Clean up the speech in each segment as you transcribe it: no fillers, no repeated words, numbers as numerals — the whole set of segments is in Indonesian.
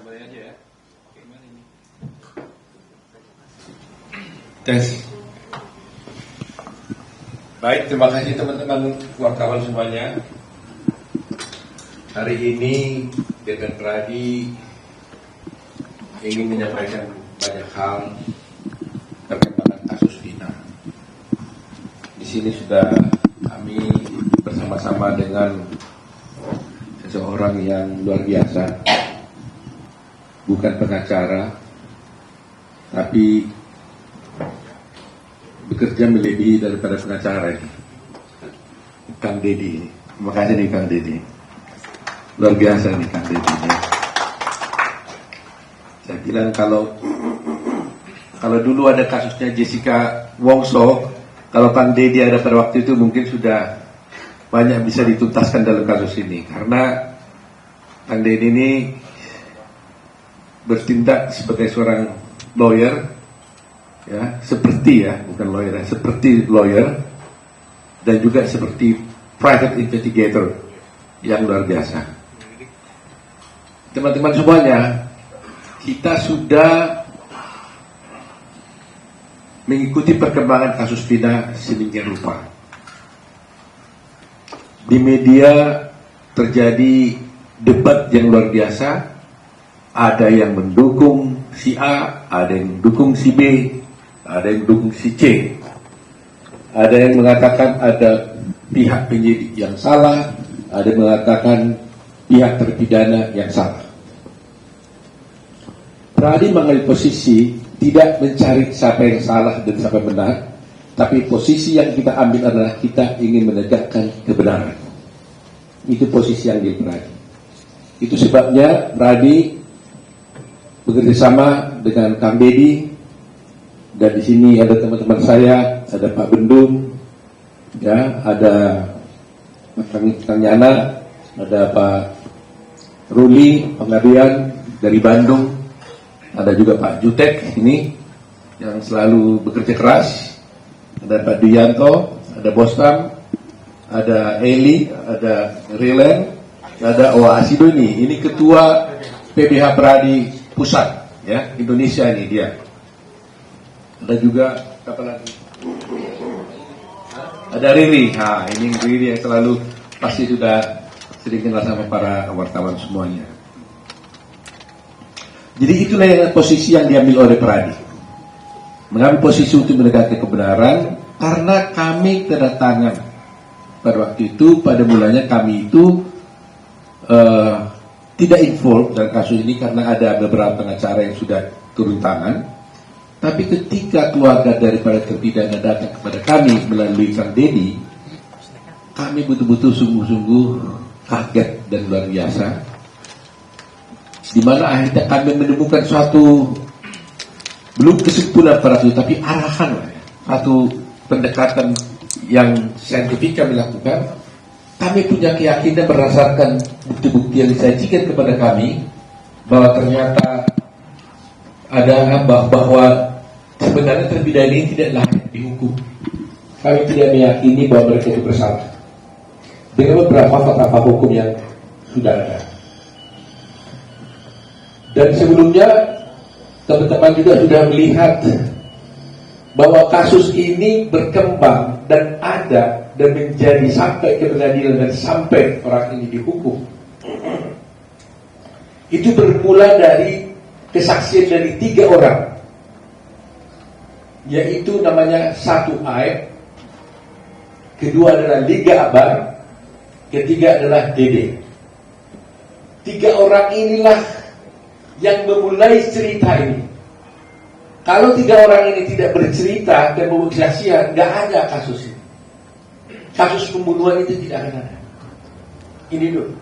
Sabar aja ya. Oke, gimana ini? Tes. Baik, terima kasih teman-teman wartawan semuanya. Hari ini dengan Pradi ingin menyampaikan banyak hal perkembangan kasus Vina. Di sini sudah kami bersama-sama dengan seseorang yang luar biasa, bukan pengacara, tapi bekerja melebihi daripada pengacara ini, Kang Deddy. Terima kasih nih Kang Deddy, luar biasa nih Kang Deddy ini. Saya bilang kalau dulu ada kasusnya Jessica Wongso, kalau Kang Deddy ada pada waktu itu mungkin sudah banyak bisa dituntaskan dalam kasus ini, karena Kang Deddy ini bertindak sebagai seorang lawyer, ya, seperti ya, bukan lawyer, seperti lawyer, dan juga seperti private investigator yang luar biasa. Teman-teman semuanya, kita sudah mengikuti perkembangan kasus Vina sedemikian rupa. Di media terjadi debat yang luar biasa. Ada yang mendukung si A, ada yang mendukung si B, ada yang mendukung si C. Ada yang mengatakan ada pihak penyidik yang salah, ada yang mengatakan pihak terpidana yang salah. Pradi mengambil posisi tidak mencari siapa yang salah dan siapa yang benar, tapi posisi yang kita ambil adalah kita ingin menegakkan kebenaran. Itu posisi yang di Pradi. Itu sebabnya Pradi bekerjasama dengan Kang Deddy, dan di sini ada teman-teman saya, ada Pak Bendung, ya, ada Kang Yana, ada Pak Ruli Pengabdian dari Bandung, ada juga Pak Jutek ini yang selalu bekerja keras, ada Pak Duyanto, ada Bostam, ada Eli, ada Rilen, ada Owa Asidoni. Ini ketua PBH Pradi Pusat, ya, Indonesia ini dia. Ada juga apa lagi? Ada Riri. Nah, ini Riri yang selalu pasti sudah sering kenal sama para wartawan semuanya. Jadi itulah yang posisi yang diambil oleh Pradi. Mengambil posisi untuk menegakkan kebenaran, karena kami kedatangan pada waktu itu, pada mulanya kami itu tidak involved dalam kasus ini karena ada beberapa pengacara yang sudah turun tangan. Tapi ketika keluarga daripada terpidana datang kepada kami melalui Kang Deddy, kami betul-betul sungguh-sungguh kaget dan luar biasa. Di mana akhirnya kami menemukan suatu, belum kesimpulan pada itu, tapi arahan, satu pendekatan yang saintifik kami lakukan. Kami punya keyakinan berdasarkan bukti-bukti yang disajikan kepada kami bahwa ternyata ada bahwa sebenarnya terpidana ini tidak layak dihukum. Kami tidak meyakini bahwa mereka itu bersalah dengan beberapa fakta hukum yang sudah ada. Dan sebelumnya teman-teman juga sudah melihat bahwa kasus ini berkembang dan ada dan menjadi sampai ke pengadilan dan sampai orang ini dihukum. Itu bermula dari kesaksian dari 3 orang, yaitu namanya satu Aib, kedua adalah Liga Abar, ketiga adalah Dede. 3 orang inilah yang memulai cerita ini. Kalau 3 orang ini tidak bercerita dan membuat kesaksian, nggak ada kasus ini. Kasus pembunuhan itu tidak akan ada. Ini dulu.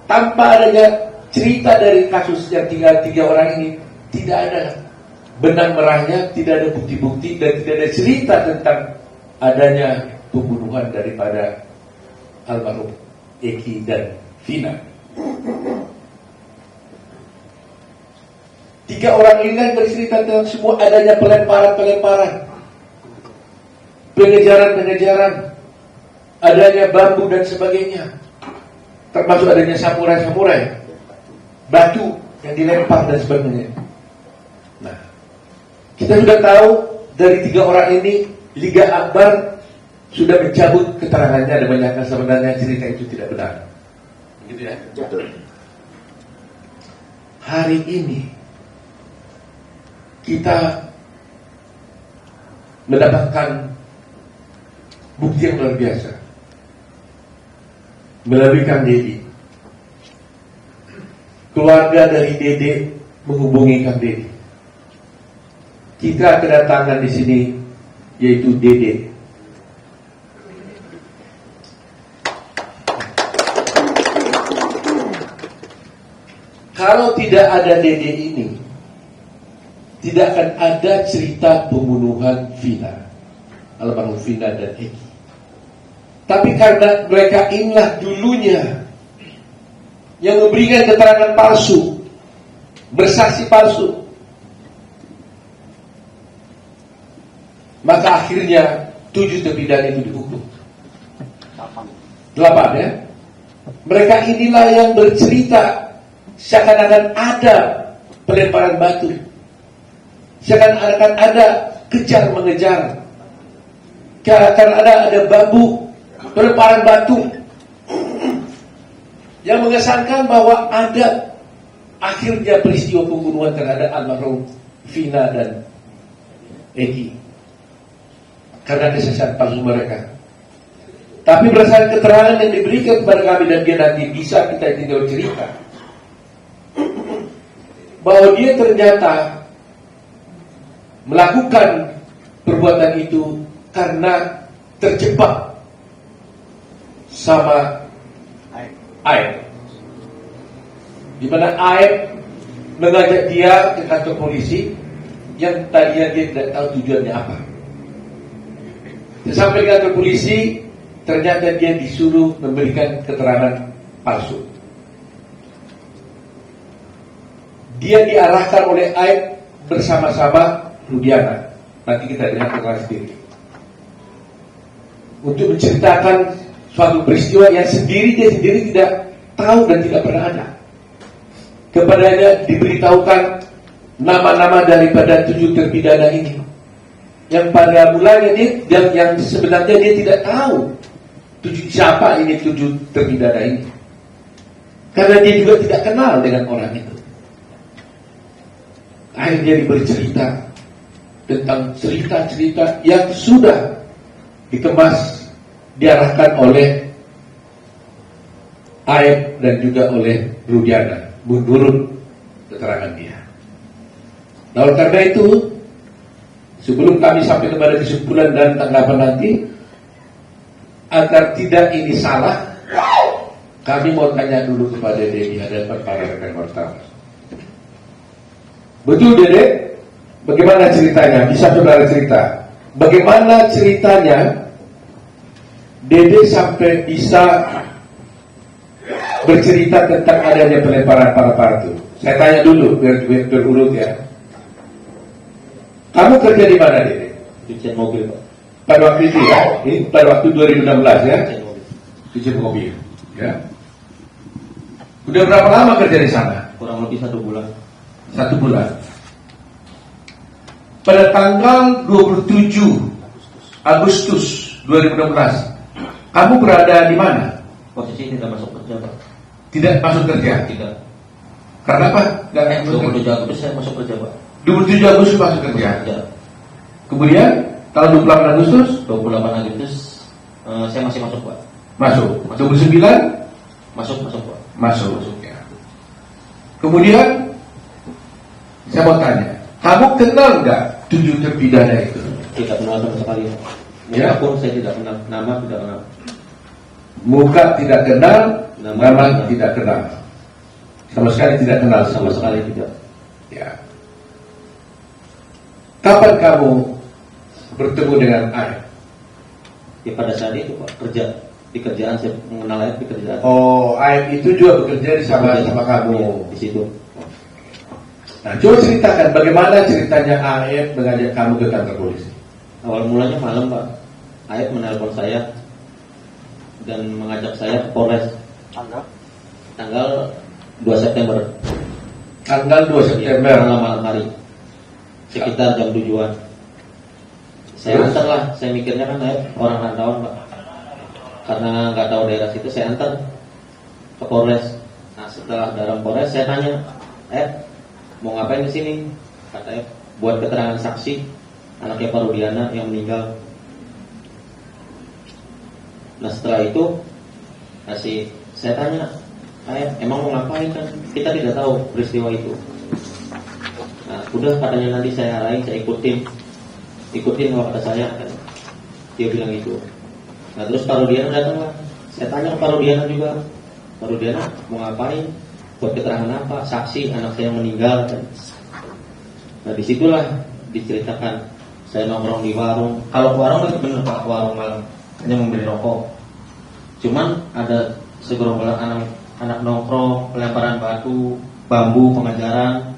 Tanpa adanya cerita dari kasus yang tinggal 3 orang ini, tidak ada benang merahnya, tidak ada bukti-bukti, dan tidak ada cerita tentang adanya pembunuhan daripada almarhum Eki dan Vina. 3 orang ini kan bercerita tentang semua adanya pelemparan, pengejaran, adanya bambu dan sebagainya, termasuk adanya samurai, batu yang dilempar dan sebagainya. Nah, kita sudah tahu dari 3 orang ini Liga Akbar sudah mencabut keterangannya dan menyatakan sebenarnya cerita itu tidak benar. Gitu ya. Hari ini kita mendapatkan bukti yang luar biasa melalui Kang Dedi. Keluarga dari Dede menghubungi Kang Dedi. Kita kedatangan di sini yaitu Dede. Kalau tidak ada Dede ini, tidak akan ada cerita pembunuhan Vina, almarhum Vina dan Eki. Tapi karena mereka inilah dulunya yang memberikan keterangan palsu, bersaksi palsu, maka akhirnya 7 terpidana itu dihukum. 8 ya. Mereka inilah yang bercerita seakan-akan ada pelemparan batu, seakan-akan ada kejar mengejar, seakan ada bambu, pelemparan batu, yang mengesankan bahwa ada akhirnya peristiwa pembunuhan terhadap almarhum Vina dan Eki karena kesaksian palsu mereka. Tapi berdasarkan keterangan yang diberikan kepada kami dan dia nanti bisa kita tinggal cerita bahwa dia ternyata melakukan perbuatan itu karena terjebak sama Aib. Di mana Aib mengajak dia ke kantor polisi yang tadinya dia tidak tahu tujuannya apa. Sampai ke kantor polisi, ternyata dia disuruh memberikan keterangan palsu. Dia diarahkan oleh Aib bersama-sama Rudiana. Nanti kita dengar keterangan sendiri. Untuk menceritakan suatu peristiwa yang dia sendiri tidak tahu dan tidak pernah ada. Kepadanya diberitahukan nama-nama daripada 7 terpidana ini, yang pada mulanya dia yang sebenarnya dia tidak tahu siapa ini 7 terpidana ini, karena dia juga tidak kenal dengan orang itu. Akhirnya dia bercerita tentang cerita-cerita yang sudah dikemas, diarahkan oleh Aib dan juga oleh Rudiana menurut keterangan dia. Nah, oleh karena itu, sebelum kami sampai kepada kesimpulan dan tanggapan nanti, agar tidak ini salah, kami mau tanya dulu kepada Dede di hadapan para rekan wartawan. Betul Dede? Bagaimana ceritanya? Bisa saudara cerita? Bagaimana ceritanya Dede sampai bisa bercerita tentang adanya pelemparan para itu? Saya tanya dulu biar berurut ya. Kamu kerja di mana, Dede? Cucian mobil, Pak. Pada waktu itu ya, pada waktu 2016 ya, cucian mobil. Ya. Udah berapa lama kerja di sana? Kurang lebih 1 bulan. 1 bulan. Pada tanggal 27 Agustus 2016, kamu berada di mana? Posisi tidak masuk kerja, Pak. Tidak masuk kerja? Tidak. Karena apa? 27 Agustus saya masuk kerja, Pak. 27 Agustus masuk kerja. Ya. Kemudian tanggal 28 Agustus? 28 Agustus saya masih masuk, Pak. Masuk. 29? Masuk, Pak. Masuk. Ya. Kemudian saya mau tanya, kamu kenal nggak 7 terpidana itu? Tidak kenal sama sekali, Pak. Ya. Muka pun saya tidak kenal, nama tidak kenal. Muka tidak kenal, nama tidak tidak kenal. Sama sekali tidak kenal. Sama sekali tidak. Ya. Kapan kamu bertemu dengan Aib? Ya, pada saat itu, Pak, kerja di kerjaan, saya mengenal Aib di kerjaan. Oh, Aib itu juga bekerja sama kamu. Ya, di situ. Nah, coba ceritakan bagaimana ceritanya Aib mengajak kamu ke kantor polisi. Awal mulanya malam, Pak. Aib menelpon saya dan mengajak saya ke Polres. Tanggal 2 September. Tanggal 2 September. Malam hari sekitar jam 7-an. Saya antar lah, saya mikirnya kan orang rantauan Pak, karena nggak tahu daerah situ, saya antar ke Polres. Nah setelah dalam Polres saya tanya, mau ngapain di sini? Kata buat keterangan saksi anaknya Pak Rudiana yang meninggal. Nah setelah itu saya tanya, emang mau ngapain, kan kita tidak tahu peristiwa itu. Nah udah, katanya nanti saya arahin, saya ikutin kalau kata saya kan. Dia bilang gitu. Nah terus Pak Rudiana datang lah. Saya tanya ke Pak Rudiana juga, Pak Rudiana mau ngapain, buat keterangan apa, saksi anak saya yang meninggal kan. Nah disitulah diceritakan saya nongkrong di warung. Kalau ke warung itu bener Pak, warung malam, hanya membeli rokok. Cuman ada segerombolan anak nongkrong, pelemparan batu, bambu, pengajaran,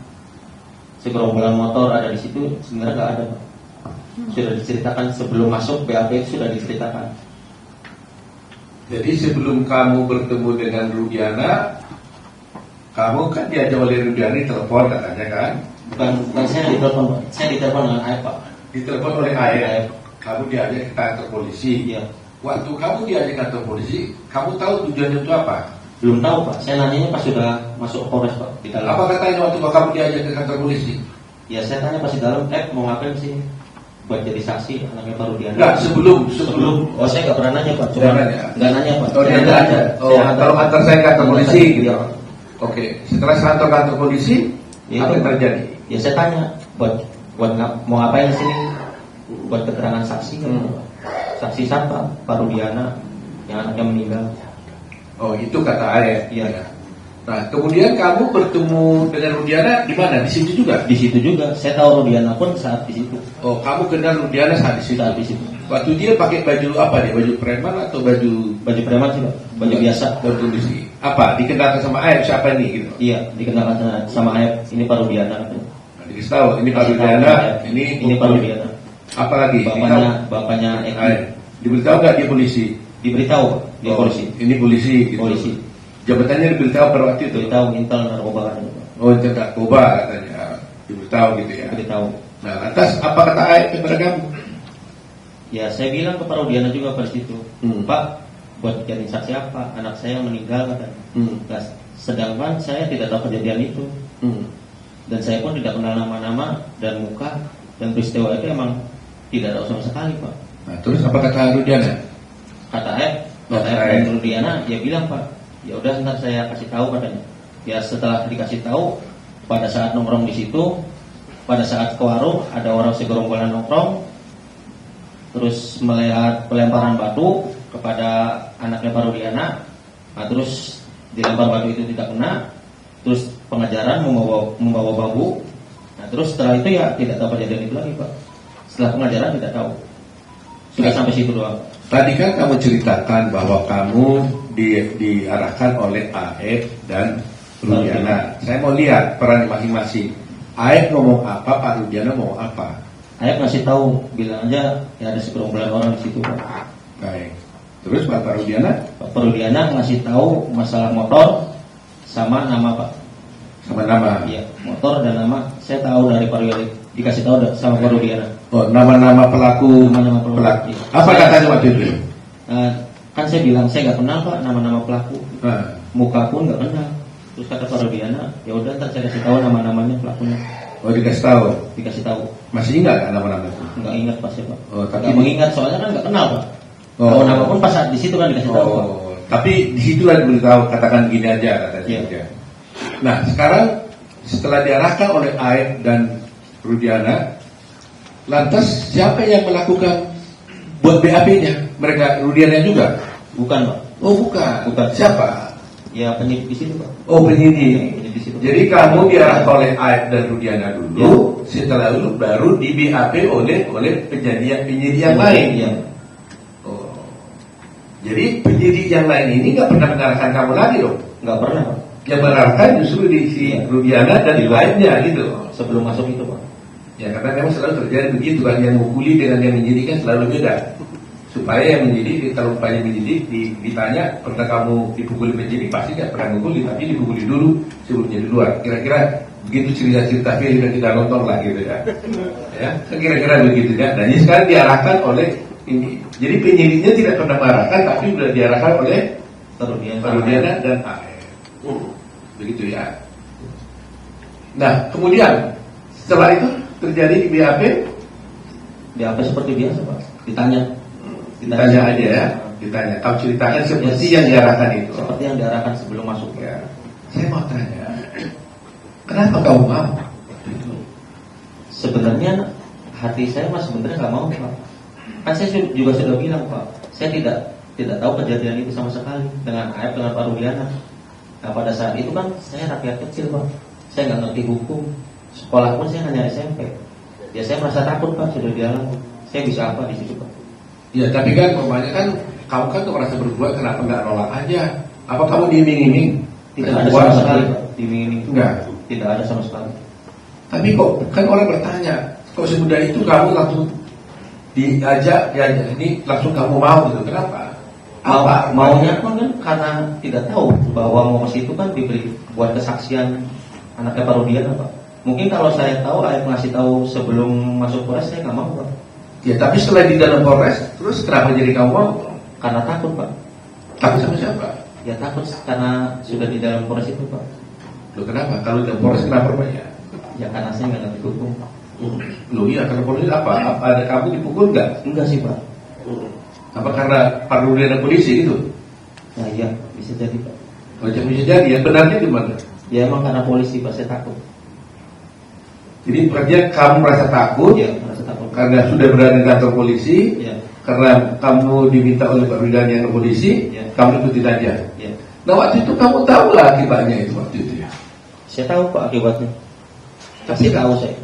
segerombolan motor ada di situ. Sebenarnya nggak ada Pak. Sudah diceritakan sebelum masuk BAP, sudah diceritakan. Jadi sebelum kamu bertemu dengan Rudiana, kamu kan diajak oleh Rudiana telepon katanya kan? Bukan saya ditelepon Pak. Saya ditelepon dengan Aep Pak. Ditelepon oleh Aep. Kamu diajak ke kantor polisi. Iya. Waktu kamu diajak ke kantor polisi, kamu tahu tujuannya itu apa? Belum tahu Pak. Saya nanyanya pas sudah masuk ke Polres Pak. Di dalam. Apa katanya waktu kamu diajak ke kantor polisi? Ya saya tanya pas di dalam, mau ngapain sih? Buat jadi saksi anaknya Pak Rudiana. Enggak, sebelum. Oh saya nggak pernah nanya Pak. Nggak nanya. Nggak nanya Pak. Oh, dia nggak ada. Oh, kalau antar saya ke kantor polisi gitu. Oke, setelah kantor polisi, Ya, apa yang terjadi? Ya saya tanya, buat mau ngapain di sini? Buat keterangan saksi kan? Saksi siapa? Pak Rudiana yang anaknya meninggal. Oh, itu kata Aep. Iya. Nah, kemudian kamu bertemu dengan Rudiana di mana? Di situ juga? Di situ juga. Saya tahu Rudiana pun saat di situ. Oh, kamu kenal Rudiana saat di situ? Saat di situ. Waktu dia pakai baju apa dia? Baju preman atau baju Preman sih Pak. Baju biasa. Baju polisi. Apa? Dikenalkan sama Aep siapa ini gitu? Iya, dikenalkan sama Aep. Ini Pak Rudiana. Nah, dikasih tahu ini Pak Rudiana, ini Pak Rudiana. Apa lagi? Bapaknya Eki. Aep. Diberitahu nggak dia polisi? Diberitahu dia polisi. Ini polisi gitu. Polisi. Jabatannya diberitahu pada waktu itu? Diberitahu Intel narkoba kan. Oh, itu narkoba katanya. Diberitahu gitu ya. Diberitahu. Nah, lantas apa kata Aep kepada kamu? Ya saya bilang ke Pak Rudiana juga pada situ, Pak, buat jadi saksi apa? Anak saya meninggal katanya. Nah, sedangkan saya tidak tahu kejadian itu, dan saya pun tidak kenal nama-nama dan muka, dan peristiwa itu emang tidak tahu sama sekali Pak. Nah, terus apa kata Rudiana? Kata Aep dan Rudiana, dia bilang Pak, ya udah ntar saya kasih tahu katanya. Ya setelah dikasih tahu, pada saat nongkrong di situ, pada saat ke warung ada orang segerombolan nongkrong, terus melihat pelemparan batu kepada anaknya Pak Rudiana. Nah, terus dilempar batu itu tidak kena, terus pengajaran membawa bambu. Nah, terus setelah itu ya tidak tahu kejadian itu lagi Pak. Setelah pengajaran tidak tahu. Sudah sampai situ doang. Tadi kan kamu ceritakan bahwa kamu diarahkan oleh Aep dan Rudiana. Saya mau lihat peran masing-masing. Aep ngomong apa, Pak Rudiana ngomong apa? Aep ngasih tahu, bilang aja ya ada segerombolan orang di situ Pak. Baik. Terus Pak Rudiana? Pak Rudiana ngasih tahu masalah motor sama nama Pak. Sama nama? Iya, motor dan nama. Saya tahu dari Pak Rudiana, dikasih tahu sama Pak Rudiana. Oh, nama-nama pelaku. Nama-nama pelaku. Iya. Apa katanya waktu itu? Kan saya bilang saya nggak kenal Pak nama-nama pelaku. Muka pun nggak kenal. Terus kata Pak Rudiana, ya udah ntar saya kasih tahu nama-namanya pelakunya. Oh, dikasih tahu? Dikasih tahu. Masih ingat kan nama-nama itu? Nggak ingat pas ya Pak. Oh, tapi nggak mengingat soalnya kan nggak kenal Pak. Oh. Tahu nama pun pas saat di situ kan dikasih tahu Pak. Tapi di situlah diberitahu, katakan gini aja katanya. Iya. Nah, sekarang setelah diarahkan oleh Aep dan Rudiana, lantas siapa yang melakukan buat BAP-nya? Mereka Rudiana juga? Bukan Pak. Oh, bukan. Bukan. Siapa? Ya penyidik di situ Pak. Oh, penyidik. Penyidik di situ. Jadi kamu diarahkan oleh Aep dan Rudiana dulu, setelah itu baru di BAP oleh penyidik yang lain. Iya. Oh. Jadi penyidik yang lain ini nggak pernah mengarahkan kamu lagi dong? Nggak pernah Pak. Yang mengarahkan justru di si Rudiana dan di lainnya gitu. Sebelum masuk itu Pak. Ya karena memang selalu terjadi begitu kan, yang mengukuli dengan yang menyidik kan selalu beda. Supaya yang menyidik, kalau upaya menyidik ditanya pernah kamu dipukuli penyidik, pasti nggak pernah mengukuli, tapi dipukuli dulu sebelum jadi luar. Kira-kira begitu cerita-cerita film yang kita nonton lah gitu ya. Ya, kira-kira begitu ya. Dan ini sekarang diarahkan oleh ini. Jadi penyidiknya tidak pernah mengarahkan, tapi sudah diarahkan oleh Rudiana dan AR. Begitu ya. Nah, kemudian setelah itu terjadi di BAP. BAP seperti biasa Pak. Ditanya Aja ya. Ditanya. Kau ceritakan seperti yang diarahkan itu. Seperti yang diarahkan sebelum masuk Ya. Saya mau tanya, kenapa kau mau? Sebenarnya hati saya mas sebenarnya nggak mau Pak. Kan saya juga sudah bilang Pak, saya tidak tahu kejadian itu sama sekali dengan AF dengan Pak Rudiana. Nah pada saat itu kan saya rakyat kecil Pak, saya nggak ngerti hukum, sekolah pun saya hanya SMP. Ya saya merasa takut Pak, sudah dialami. Saya bisa apa di situ Pak? Ya tapi kan namanya kan kamu kan tuh merasa berbuat, kenapa nggak nolak aja? Apa kamu diiming-iming? Tidak ada sama sekali Pak, diiming-iming. Enggak. Tidak ada sama sekali. Tapi kok kan orang bertanya, kok semudah itu kamu langsung diajak ini langsung kamu mau gitu? Kenapa? Maunya pun kan karena tidak tahu bahwa mau ke situ kan diberi buat kesaksian anaknya Pak Rudiana Pak. Mungkin kalau saya tahu, ayah ngasih tahu sebelum masuk Polres, saya nggak mau Pak. Ya tapi setelah di dalam Polres, terus kenapa jadi kamu mau? Karena takut Pak. Takut sama siapa? Ya takut karena sudah di dalam Polres itu Pak. Loh kenapa? Kalau di dalam Polres kenapa banyak? Ya karena saya nggak ngerti hukum. Loh iya, karena Polres apa? Ada kamu dipukul nggak? Enggak sih Pak. Apa karena Pak Rudiana polisi itu? Nah iya bisa jadi Pak. Macam bisa jadi, ya benarnya gimana? Ya emang karena polisi Pak, saya takut. Jadi berarti kamu merasa takut? Ya merasa takut. Karena sudah berada di kantor polisi, Ya. karena kamu diminta oleh Pak Rudiana yang ke polisi, Ya. kamu ikutin aja. Ya. Nah waktu itu kamu tahu lah akibatnya itu waktu itu ya? Saya tahu Pak akibatnya. Pasti tahu saya.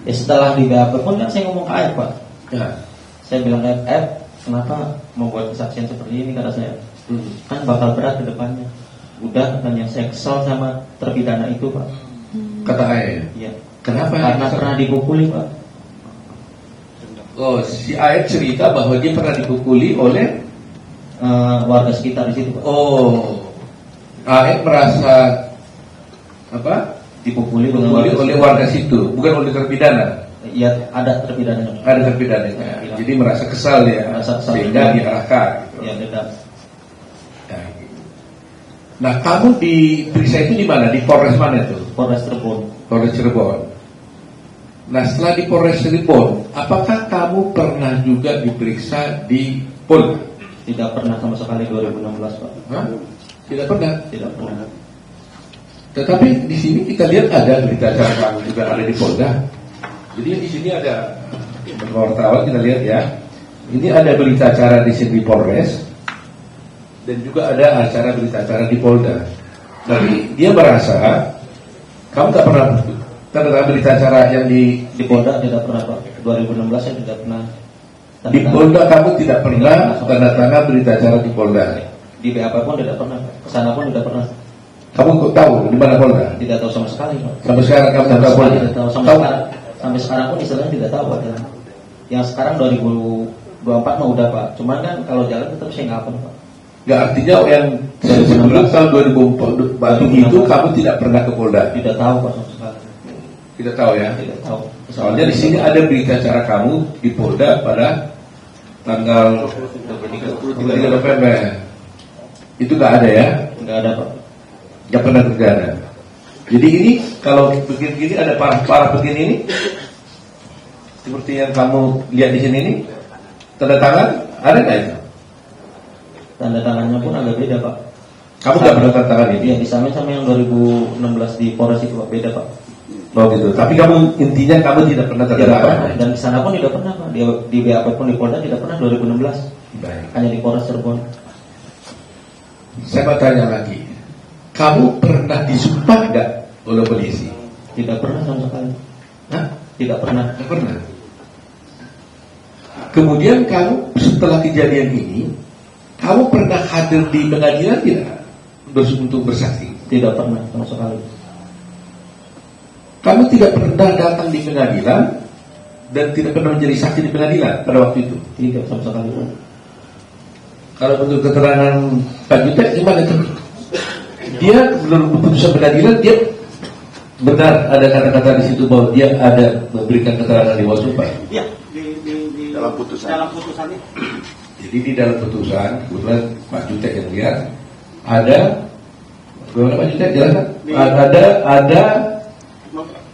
Ya setelah di BAP pun kan saya ngomong ke Ayah Pak. Ya. Saya bilang ke Ayah, kenapa membuat kesaksian seperti ini kata saya. Kan bakal berat ke depannya. Udah katanya saya kesal sama terpidana itu Pak. Kata ayah. Iya. Kenapa? Karena pernah dipukuli Pak. Oh, si ayah cerita bahwa dia pernah dipukuli oleh Warga sekitar di situ Pak. oh, ayah merasa apa? Dipukuli dengan Dipukuli oleh warga situ, bukan oleh terpidana. Iya ada terpidananya. Ada terpidana. Jadi merasa kesal ya, Merasa kesal. sehingga diarahkan. Gitu. Ya beda. Nah, kamu diperiksa itu di mana? Di Polres mana itu? Polres Cirebon. Polres Cirebon. Nah, setelah di Polres Cirebon, apakah kamu pernah juga diperiksa di Polda? Tidak pernah sama sekali 2016 Pak. Hah? Tidak pernah. Tidak pernah. Tetapi di sini kita lihat ada berita acara kamu juga ada di Polda. Jadi di sini ada wartawan, kita lihat ya. Ini ada berita acara di sini di Polres. Dan juga ada acara berita acara di Polda. Tapi dia merasa kamu tak pernah tanda berita acara yang di Polda tidak pernah Pak. 2016 saya tidak pernah. di Polda kamu tidak pernah tanda tangan berita acara di Polda. Di BAP pun tidak pernah. Kesana pun tidak pernah. Kamu kok tahu di mana Polda? Tidak tahu sama sekali Pak. Sampai sekarang kamu tidak tahu Polda. Tidak tahu sampai sekarang pun istilahnya tidak tahu Pak. Yang sekarang 2024 mah udah Pak. Cuman kan kalau jalan tetap saya nggak apa Pak. Nggak artinya yang sebelum tahun 2004 itu kamu tidak pernah ke Polda. Tidak tahu Pak sama sekali. Tidak tahu ya. Tidak tahu. Soalnya di sini ada berita acara kamu di Polda pada tanggal 23 November. Itu nggak ada ya? Nggak ada Pak. Nggak pernah terjadi. Jadi ini kalau begini ada parah begini ini, seperti yang kamu lihat di sini ini, tanda tangan ada nggak itu? Tanda tangannya pun agak beda Pak. Kamu nggak pernah tanda tangan ini? Iya disamain sama yang 2016 di Polres itu Pak, beda Pak. Oh gitu. Tapi kamu intinya kamu tidak pernah tanda Tidak tangan. pernah. Dan di sana pun tidak pernah Pak. Di BAP pun di Polda tidak pernah 2016. Baik. Hanya di Polres Cirebon. Saya mau tanya lagi. Kamu pernah disumpah nggak oleh polisi? Tidak pernah sama sekali. Hah? Tidak pernah. Nggak pernah. Kemudian kamu setelah kejadian ini, kamu pernah hadir di pengadilan tidak untuk bersaksi? Tidak pernah sama sekali. Kamu tidak pernah datang di pengadilan dan tidak pernah menjadi saksi di pengadilan pada waktu itu? Tidak sama sekali Pak. Kalau menurut keterangan Pak Jutek gimana itu? Dia belum keputusan pengadilan, dia Benar ada kata-kata di situ bahwa dia ada memberikan keterangan di bawah sumpah. Iya, di Dalam putusan. Dalam putusannya. Jadi di dalam putusan, kebetulan Pak Jutek yang lihat ada, bagaimana Pak Jutek jelaskan? Ada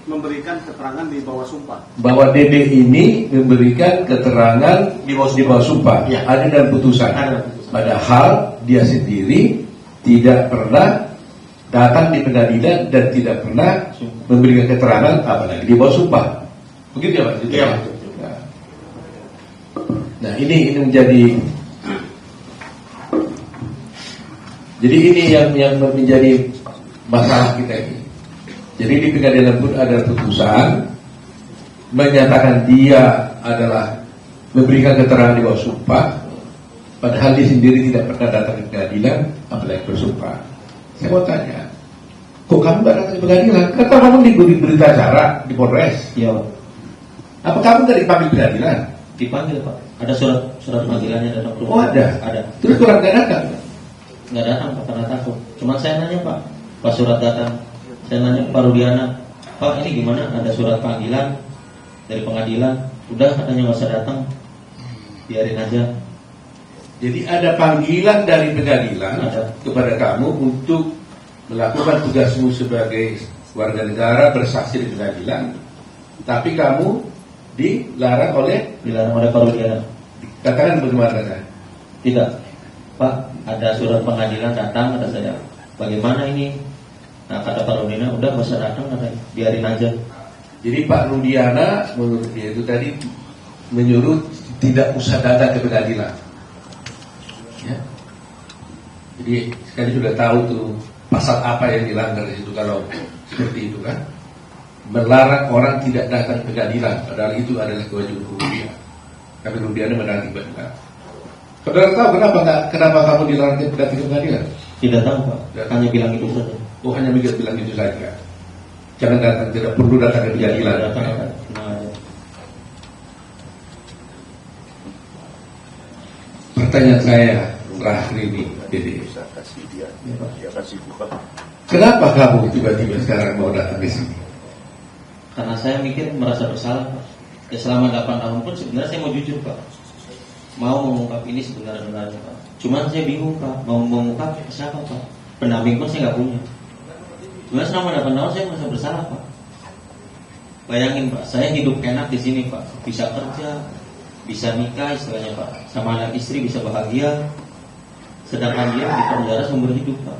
Memberikan keterangan di bawah sumpah. bahwa Dede ini memberikan keterangan di bawah sumpah. Ya. Ada dalam putusan. Ada. Padahal dia sendiri tidak pernah datang di pengadilan dan tidak pernah memberikan keterangan apalagi di bawah sumpah. Begitu ya Pak? Iya. Nah ini menjadi, jadi ini yang menjadi masalah kita ini. Jadi di pengadilan pun ada putusan menyatakan dia adalah memberikan keterangan di bawah sumpah, padahal dia sendiri tidak pernah datang ke pengadilan, apalagi bersumpah. Saya mau tanya, kok kamu gak datang ke pengadilan? Kenapa kamu di berita acara di Polres? Ya, Apa kamu gak dipanggil pengadilan? dipanggil Pak. Ada surat panggilannya datang ke Oh rumah. ada. Ada. Terus keluarga datang? Nggak datang Pak karena takut. Cuma saya nanya Pak, pas surat datang, saya nanya ke Pak Rudiana, Pak ini gimana? Ada surat panggilan dari pengadilan. Udah katanya nggak usah datang, biarin aja. Jadi ada panggilan dari pengadilan Ada. kepada kamu untuk melakukan tugasmu sebagai warga negara bersaksi di pengadilan, tapi kamu dilarang oleh, Dilarang oleh Pak Rudiana. katakan bagaimana kan? Tidak, Pak, ada surat pengadilan datang, kata saya. Bagaimana ini? Nah, kata Pak Rudiana, udah nggak usah datang, katanya, biarin aja. Jadi Pak Rudiana menurut dia itu tadi menyuruh tidak usah datang ke pengadilan. Ya. Jadi sekali sudah tahu tuh pasal apa yang dilanggar di situ kalau seperti itu kan. Melarang orang tidak datang ke pengadilan, padahal itu adalah kewajiban hukum dia. Tapi Rudiana menanti benar. Saudara tahu kenapa kamu dilarang datang ke pengadilan? Tidak tahu Pak, hanya bilang itu saja. Oh hanya bilang itu saja. Jangan datang, tidak perlu datang ke pengadilan. Datang, tenang aja. Pertanyaan saya terakhir ini, Dede. Bisa kasih dia kasih buka. Kenapa kamu tiba-tiba sekarang mau datang ke sini? Karena saya mikir merasa bersalah Pak. Ya selama 8 tahun pun sebenarnya saya mau jujur Pak. Mau mengungkap ini sebenarnya Pak. Cuman saya bingung Pak, mau mengungkap ke siapa Pak? Pendamping pun saya nggak punya. Sebenarnya selama 8 tahun saya merasa bersalah Pak. Bayangin Pak, saya hidup enak di sini Pak, bisa kerja, bisa nikah istilahnya Pak, sama anak istri bisa bahagia. Sedangkan dia di penjara seumur hidup Pak.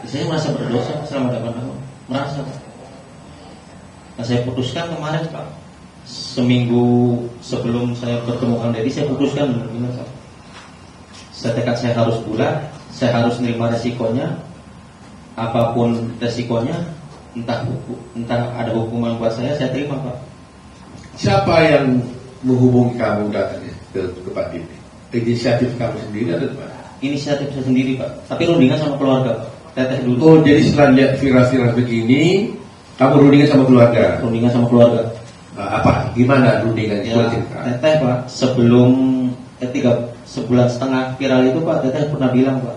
Saya merasa berdosa selama 8 tahun, merasa Pak. Nah saya putuskan kemarin Pak, seminggu sebelum saya bertemu Kang Deddy, saya putuskan benar-benar Pak. Saya tekad saya harus bulat, saya harus menerima resikonya, apapun resikonya, entah ada hukuman buat saya terima Pak. Siapa yang menghubungi kamu datang ke Pak Dede? Inisiatif kamu sendiri atau apa? Inisiatif saya sendiri Pak, tapi rundingan sama keluarga Pak. Teteh dulu. Oh jadi setelah lihat viral-viral begini, kamu rundingan sama keluarga? Rundingan sama keluarga. Apa? Gimana rundingan? Ya, Boleh cerita? Teteh Pak, sebelum sebulan setengah viral itu Pak, Teteh pernah bilang Pak,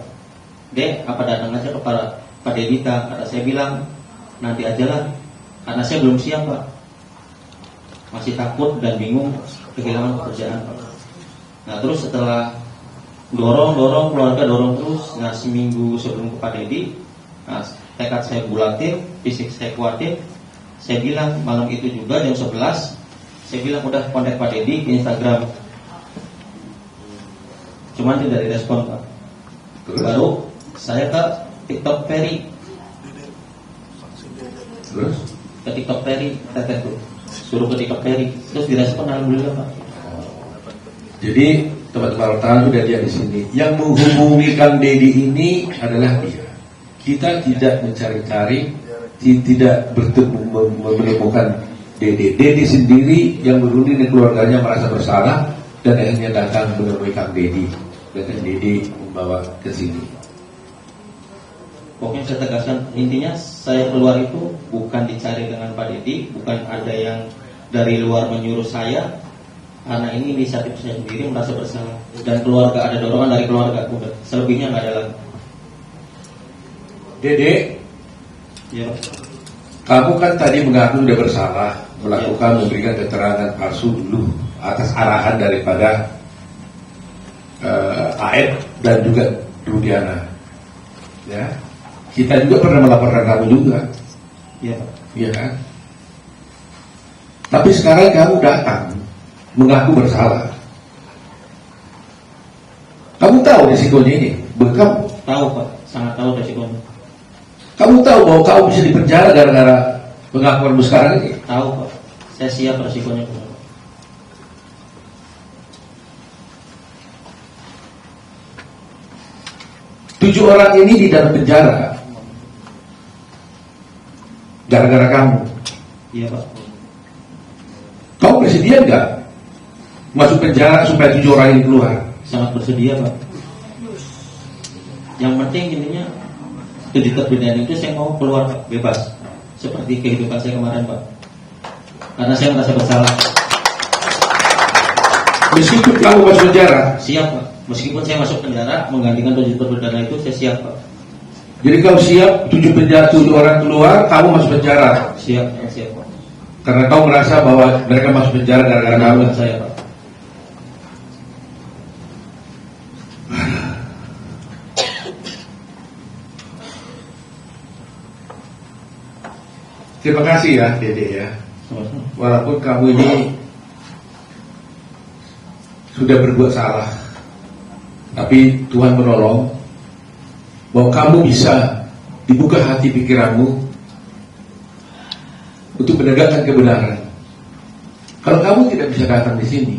Dek, apa datang aja kepada Pak Dedita? Kata saya bilang, nanti aja lah, karena saya belum siap Pak, masih takut dan bingung kehilangan pekerjaan Pak. Nah terus setelah dorong keluarga dorong terus, nah seminggu sebelum ke Pak Deddy, nah, tekad saya bulatin, fisik saya kuatin. Saya bilang malam itu juga jam 11, saya bilang udah kontak Pak Deddy di Instagram, cuman tidak direspon Pak. Baru saya ke TikTok Ferry, Terus? ke TikTok Ferry, Teteh tuh suruh ke TikTok Ferry, terus direspon alhamdulillah Pak. Jadi teman-teman wartawan sudah lihat di sini. Yang menghubungi Kang Deddy ini adalah dia. Kita tidak mencari-cari, tidak menemukan Deddy. Deddy sendiri yang berunding dengan keluarganya merasa bersalah dan akhirnya datang menemui Kang Deddy. Dan Kang Deddy membawa ke sini. Pokoknya saya tegaskan, intinya saya keluar itu bukan dicari dengan Pak Deddy, bukan ada yang dari luar menyuruh saya. Karena ini inisiatif saya sendiri, merasa bersalah. Dan keluarga, ada dorongan dari keluarga, udah. Selebihnya nggak ada lagi. Dede, Iya Pak. Kamu kan tadi mengaku sudah bersalah melakukan memberikan keterangan palsu dulu atas arahan daripada AF dan juga Rudiana. Ya, kita juga pernah melaporkan kamu juga. Iya Pak. Iya kan? Tapi sekarang kamu datang mengaku bersalah. Kamu tahu risikonya ini? Kamu Tahu Pak, sangat tahu resikonya. kamu tahu bahwa kamu bisa dipenjara gara-gara pengakuanmu sekarang ini? Tahu Pak, saya siap resikonya Pak. 7 orang ini di dalam penjara gara-gara kamu. Iya Pak. Kamu bersedia nggak masuk penjara supaya 7 orang ini keluar? Sangat bersedia Pak. Yang penting intinya 7 terpidana itu saya mau keluar Pak, bebas. Seperti kehidupan saya kemarin Pak. Karena saya merasa bersalah. Meskipun kamu masuk penjara, Siap Pak. Meskipun saya masuk penjara menggantikan 7 terpidana itu, saya siap Pak. jadi kau siap 7 orang keluar, kamu masuk penjara Siap, saya siap Pak. karena kau merasa bahwa mereka masuk penjara gara-gara kamu. Karena saya Pak. Terima kasih ya Dede ya. Sama-sama. Walaupun kamu ini sudah berbuat salah, tapi Tuhan menolong bahwa kamu bisa dibuka hati pikiranmu untuk menegakkan kebenaran. Kalau kamu tidak bisa datang di sini,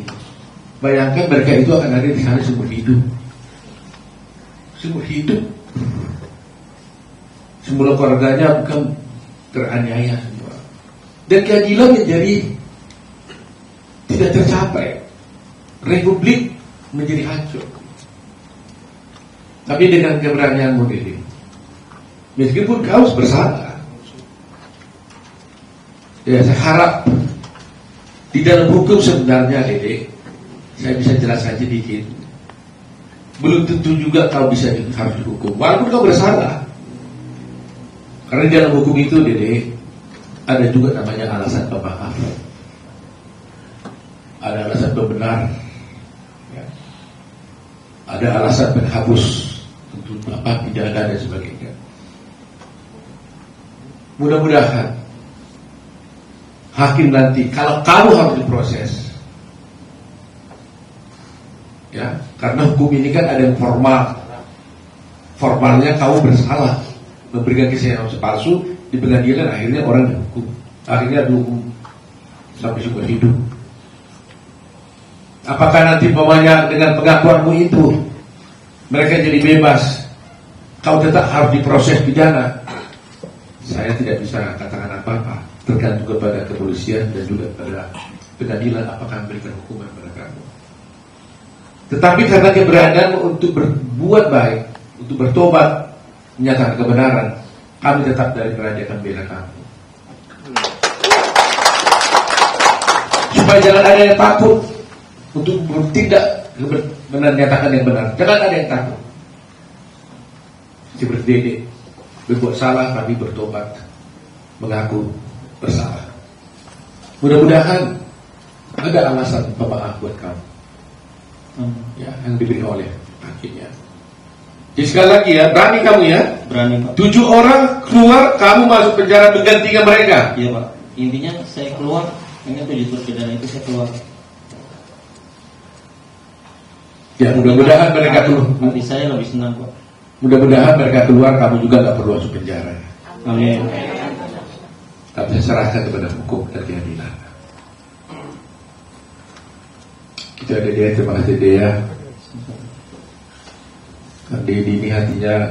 bayangkan mereka itu akan ada di sana seumur hidup. Seumur hidup. Semula keluarganya bukan teraniaya semua. Dan keadilan menjadi tidak tercapai. Republik menjadi hancur. Tapi dengan keberanianmu Dede, meskipun kau bersalah, ya saya harap di dalam hukum sebenarnya Dede, saya bisa jelaskan sedikit. Belum tentu juga kau bisa harus dihukum, walaupun kau bersalah. Karena di dalam hukum itu Dede, ada juga namanya alasan pemaaf, ada alasan pembenar, ya. Ada alasan penghapus untuk pidana dan sebagainya. Mudah-mudahan hakim nanti, kalau kamu harus diproses, ya, karena hukum ini kan ada yang formal. Formalnya kamu bersalah memberikan kesaksian palsu di pengadilan, akhirnya orang dihukum, akhirnya dihukum sampai seumur hidup. Apakah nanti pemanya dengan pengakuanmu itu mereka jadi bebas, kau tetap harus diproses pidana? Saya tidak bisa katakan apa-apa, tergantung kepada kepolisian dan juga pada pengadilan apakah memberikan hukuman pada kamu. Tetapi karena keberanian untuk berbuat baik, untuk bertobat, menyatakan kebenaran, kami tetap dari kerajaan akan bela kamu. Supaya jangan ada yang takut untuk bertindak menyatakan yang benar. Jangan ada yang takut. Seperti Dede, berbuat salah tapi bertobat, mengaku bersalah. Mudah-mudahan ada alasan pemaaf buat kamu, ya, yang diberi oleh hakimnya. Jadi sekali lagi ya, berani kamu ya. Berani Pak. 7 orang keluar, kamu masuk penjara menggantikan mereka. Iya Pak. Intinya saya keluar, dengan 7 terpidana itu saya keluar. Ya mudah-mudahan mereka keluar. Hati saya lebih senang Pak. Mudah-mudahan mereka keluar, kamu juga nggak perlu masuk penjara. Amin. Tapi saya serahkan kepada hukum dan keadilan. Kita ada dia, terima kasih dia. Kandi ini hatinya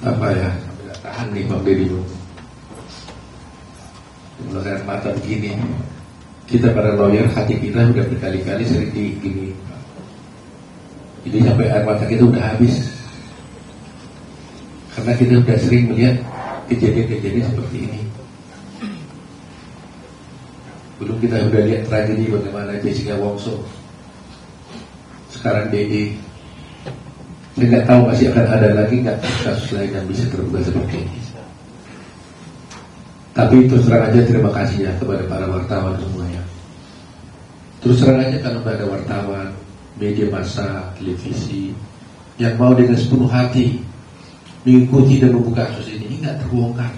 apa ya? Sampai nggak tahan nih Bang Deddy. Melihat mata begini. Kita para lawyer, hati kita sudah berkali-kali sering gini. Jadi sampai air mata kita udah habis. Karena kita sudah sering melihat kejadian-kejadian seperti ini. Belum kita sudah lihat tragedi bagaimana Jessica Wongso, sekarang Dede. Saya nggak tahu masih akan ada lagi nggak kasus lain yang bisa terbuka seperti ini. Tapi terus terang aja terima kasih ya kepada para wartawan semuanya. Terus terang aja kalau ada wartawan, media massa, televisi yang mau dengan sepenuh hati mengikuti dan membuka kasus ini nggak terbongkar.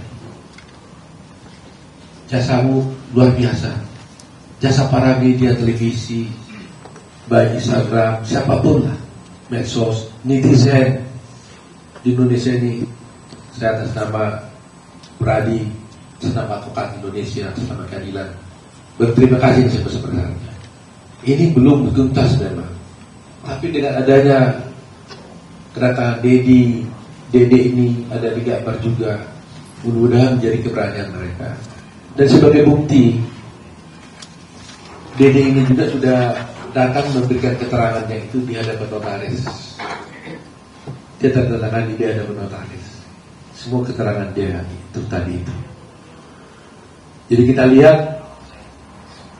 Jasamu luar biasa. Jasa para media televisi, baik Instagram, siapapun lah, medsos, netizen di Indonesia ini. Saya atas nama Pradi, atas nama Advokat Indonesia, atas nama keadilan, berterima kasih sebesar-besarnya. Ini belum tuntas memang, tapi dengan adanya kedatangan Dede ini ada digambar juga, mudah-mudahan menjadi keberanian mereka. Dan sebagai bukti, Dede ini juga sudah datang memberikan keterangannya itu di hadapan notaris. Dia tertangan di hadapan notaris. Semua keterangan dia itu tadi itu. Jadi kita lihat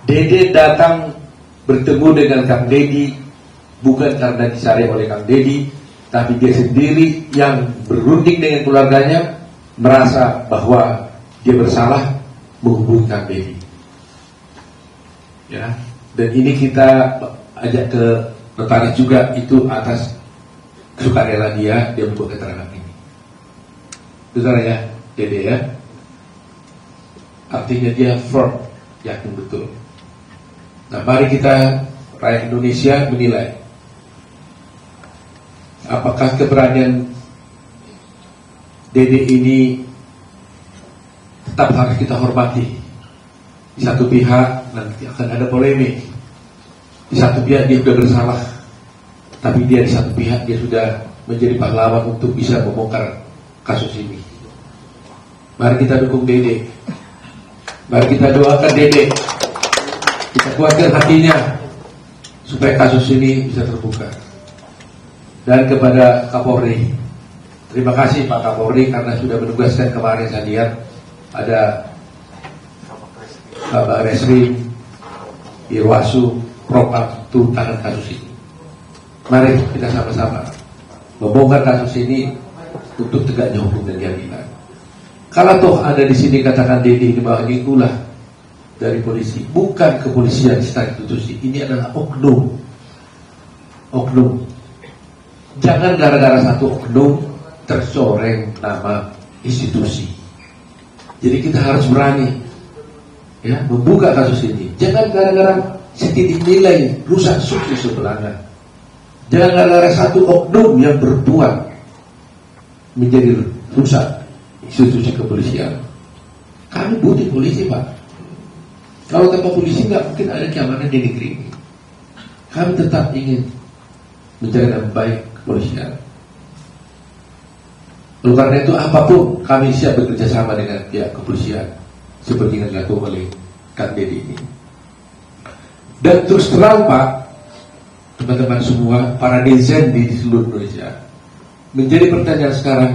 Dede datang bertemu dengan Kang Dedi bukan karena disari oleh Kang Dedi, tapi dia sendiri yang berunding dengan keluarganya, merasa bahwa dia bersalah menghubungi Kang Dedi. Ya, dan ini kita ajak ke notaris juga itu atas sukarela dia membuat keterangan ini. Betul ya, Dede ya. Artinya dia firm, yakin betul. Nah, mari kita rakyat Indonesia menilai apakah keberanian Dede ini tetap harus kita hormati. Di satu pihak nanti akan ada polemik, di satu pihak dia sudah bersalah, tapi dia di satu pihak dia sudah menjadi pahlawan untuk bisa membongkar kasus ini. Mari kita dukung Dede, mari kita doakan Dede, kita kuatkan hatinya supaya kasus ini bisa terbuka. Dan kepada Kapolri, terima kasih Pak Kapolri karena sudah menugaskan kemarin saya lihat ada Bapak Resrim, Irwasu, Propam tuntangan kasus ini. Mari kita sama-sama membongkar kasus ini untuk tegaknya hukum dan keadilan. Kalau toh ada di sini katakan Dedi ini bahwa ini ulah dari polisi, bukan kepolisian secara institusi, ini adalah oknum. Oknum. Jangan gara-gara satu oknum tercoreng nama institusi. Jadi kita harus berani ya membuka kasus ini. Jangan gara-gara setitik nilai rusak sukses sebelahnya. Jangan gara-gara satu oknum yang berbuat menjadi rusak institusi kepolisian. Kami butuh polisi Pak. Kalau tanpa polisi nggak mungkin ada keamanan di negeri ini. Kami tetap ingin menjaga dengan baik kepolisian. Oleh karena itu apapun kami siap bekerja sama dengan pihak kepolisian seperti yang dilakukan oleh Kang Dedi ini. Dan terus terang Pak, teman-teman semua, para netizen di seluruh Indonesia, menjadi pertanyaan sekarang,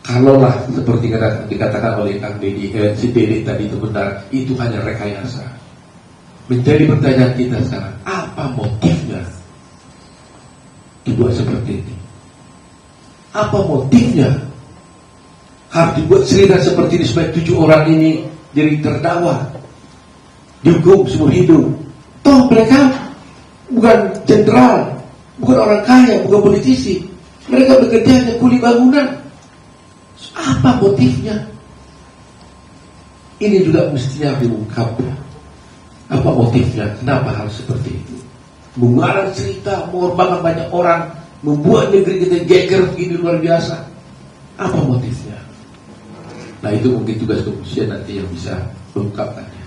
kalaulah seperti dikatakan oleh Kang Dedi, si Dedi tadi itu benar, itu hanya rekayasa. Menjadi pertanyaan kita sekarang, apa motifnya dibuat seperti ini? Apa motifnya harus dibuat cerita seperti ini supaya 7 orang ini jadi terdakwa, dihukum seumur hidup? Toh mereka bukan jenderal, bukan orang kaya, bukan politisi. Mereka bekerja hanya kuli bangunan. Apa motifnya? Ini juga mestinya diungkap. Apa motifnya? Kenapa harus seperti itu? Mengarang cerita, mengorbankan banyak orang, membuat negeri kita geger begini luar biasa. Apa motifnya? Nah itu mungkin tugas kepolisian nanti yang bisa mengungkapkannya.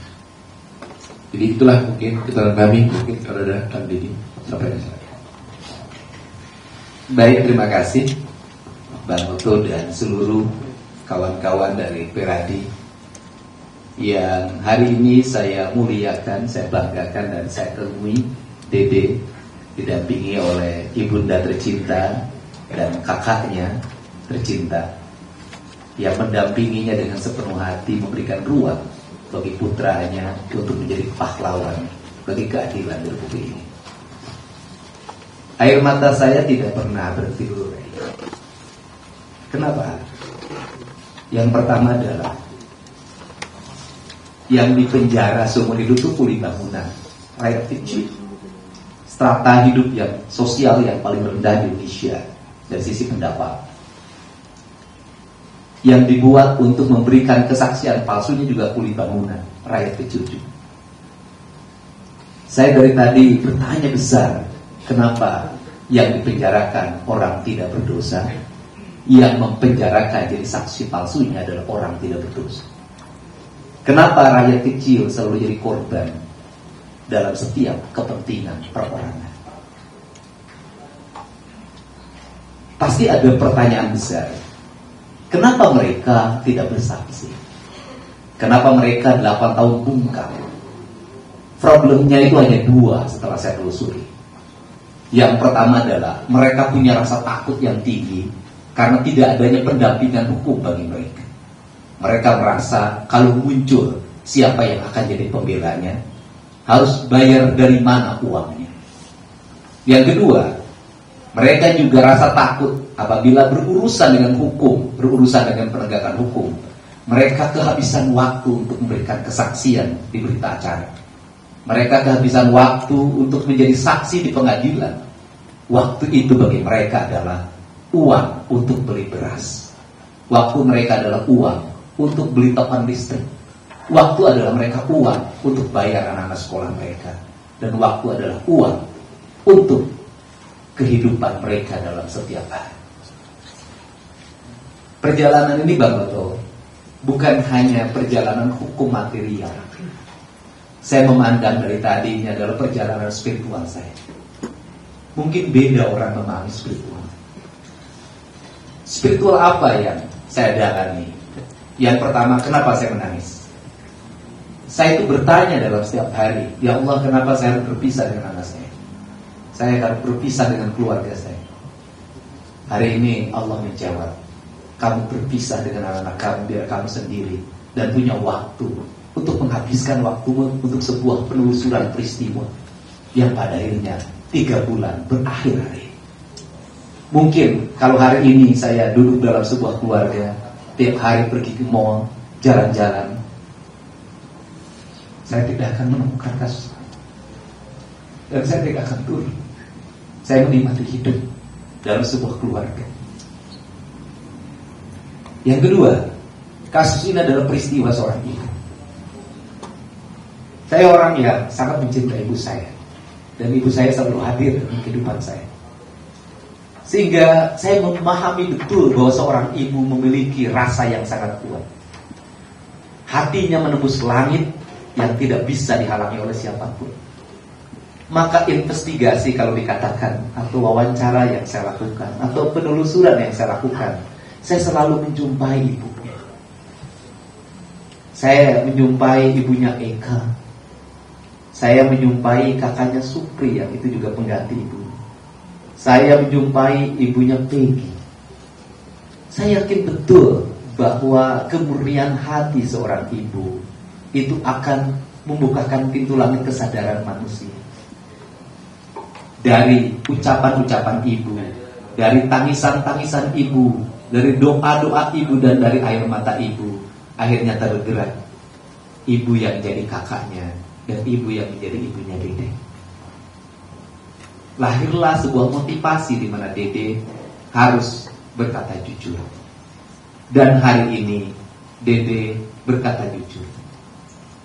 Jadi itulah mungkin keterangan kami, mungkin kalau ada Kang Dedi sampai di sana. Baik, terima kasih Bang Oto dan seluruh kawan-kawan dari Peradi yang hari ini saya muliakan, saya banggakan dan saya temui Dede didampingi oleh ibunda tercinta dan kakaknya tercinta yang mendampinginya dengan sepenuh hati, memberikan ruang bagi putranya untuk menjadi pahlawan bagi keadilan di Republik ini. Air mata saya tidak pernah berhenti. Kenapa? Yang pertama adalah yang dipenjara seumur hidup itu kuli bangunan, rakyat kecil, strata hidup yang sosial yang paling rendah di Indonesia dari sisi pendapat. Yang dibuat untuk memberikan kesaksian palsunya juga kuli bangunan, rakyat kecil juga. Saya dari tadi bertanya besar, kenapa yang dipenjarakan orang tidak berdosa, yang mempenjarakan jadi saksi palsunya adalah orang tidak berdosa? Kenapa rakyat kecil selalu jadi korban dalam setiap kepentingan perorangan? Pasti ada pertanyaan besar. Kenapa mereka tidak bersaksi? Kenapa mereka 8 tahun bungkam? Problemnya itu hanya 2 setelah saya telusuri. Yang pertama adalah mereka punya rasa takut yang tinggi karena tidak adanya pendampingan hukum bagi mereka. Mereka merasa kalau muncul siapa yang akan jadi pembelanya, harus bayar dari mana uangnya. Yang kedua, mereka juga rasa takut apabila berurusan dengan hukum, berurusan dengan penegakan hukum. Mereka kehabisan waktu untuk memberikan kesaksian di berita acara. Mereka kehabisan waktu untuk menjadi saksi di pengadilan. Waktu itu bagi mereka adalah uang untuk beli beras. Waktu mereka adalah uang untuk beli token listrik. Waktu adalah mereka uang untuk bayar anak-anak sekolah mereka. Dan waktu adalah uang untuk kehidupan mereka dalam setiap hari. Perjalanan ini Bang Oto bukan hanya perjalanan hukum material. Saya memandang dari tadi ini adalah perjalanan spiritual saya. Mungkin beda orang memahami spiritual. Spiritual apa yang saya dalami? Yang pertama, kenapa saya menangis? Saya itu bertanya dalam setiap hari, ya Allah, kenapa saya harus berpisah dengan anak saya? Saya harus berpisah dengan keluarga saya. Hari ini Allah menjawab, kamu berpisah dengan anak-anak kamu biar kamu sendiri dan punya waktu untuk menghabiskan waktumu untuk sebuah penelusuran peristiwa yang pada akhirnya 3 bulan berakhir hari. Mungkin kalau hari ini saya duduk dalam sebuah keluarga, tiap hari pergi ke mall, jalan-jalan, saya tidak akan menemukan kasus. Dan saya tidak akan turun. Saya menikmati hidup dalam sebuah keluarga. Yang kedua, kasus ini adalah peristiwa seorang ibu. Saya orang yang sangat mencintai ibu saya. Dan ibu saya selalu hadir dalam kehidupan saya. Sehingga saya memahami betul bahwa seorang ibu memiliki rasa yang sangat kuat. Hatinya menembus langit yang tidak bisa dihalangi oleh siapapun. Maka investigasi kalau dikatakan, atau wawancara yang saya lakukan, atau penelusuran yang saya lakukan, saya selalu menjumpai ibunya. Saya menjumpai ibunya Eka. Saya menjumpai kakaknya Supri yang itu juga pengganti ibu. Saya menjumpai ibunya Peggy. Saya yakin betul bahwa kemurnian hati seorang ibu itu akan membukakan pintu langit kesadaran manusia. Dari ucapan-ucapan ibu, dari tangisan-tangisan ibu, dari doa-doa ibu dan dari air mata ibu, akhirnya tergerak ibu yang jadi kakaknya dan ibu yang menjadi ibunya Dede. Lahirlah sebuah motivasi di mana Dede harus berkata jujur. Dan hari ini Dede berkata jujur.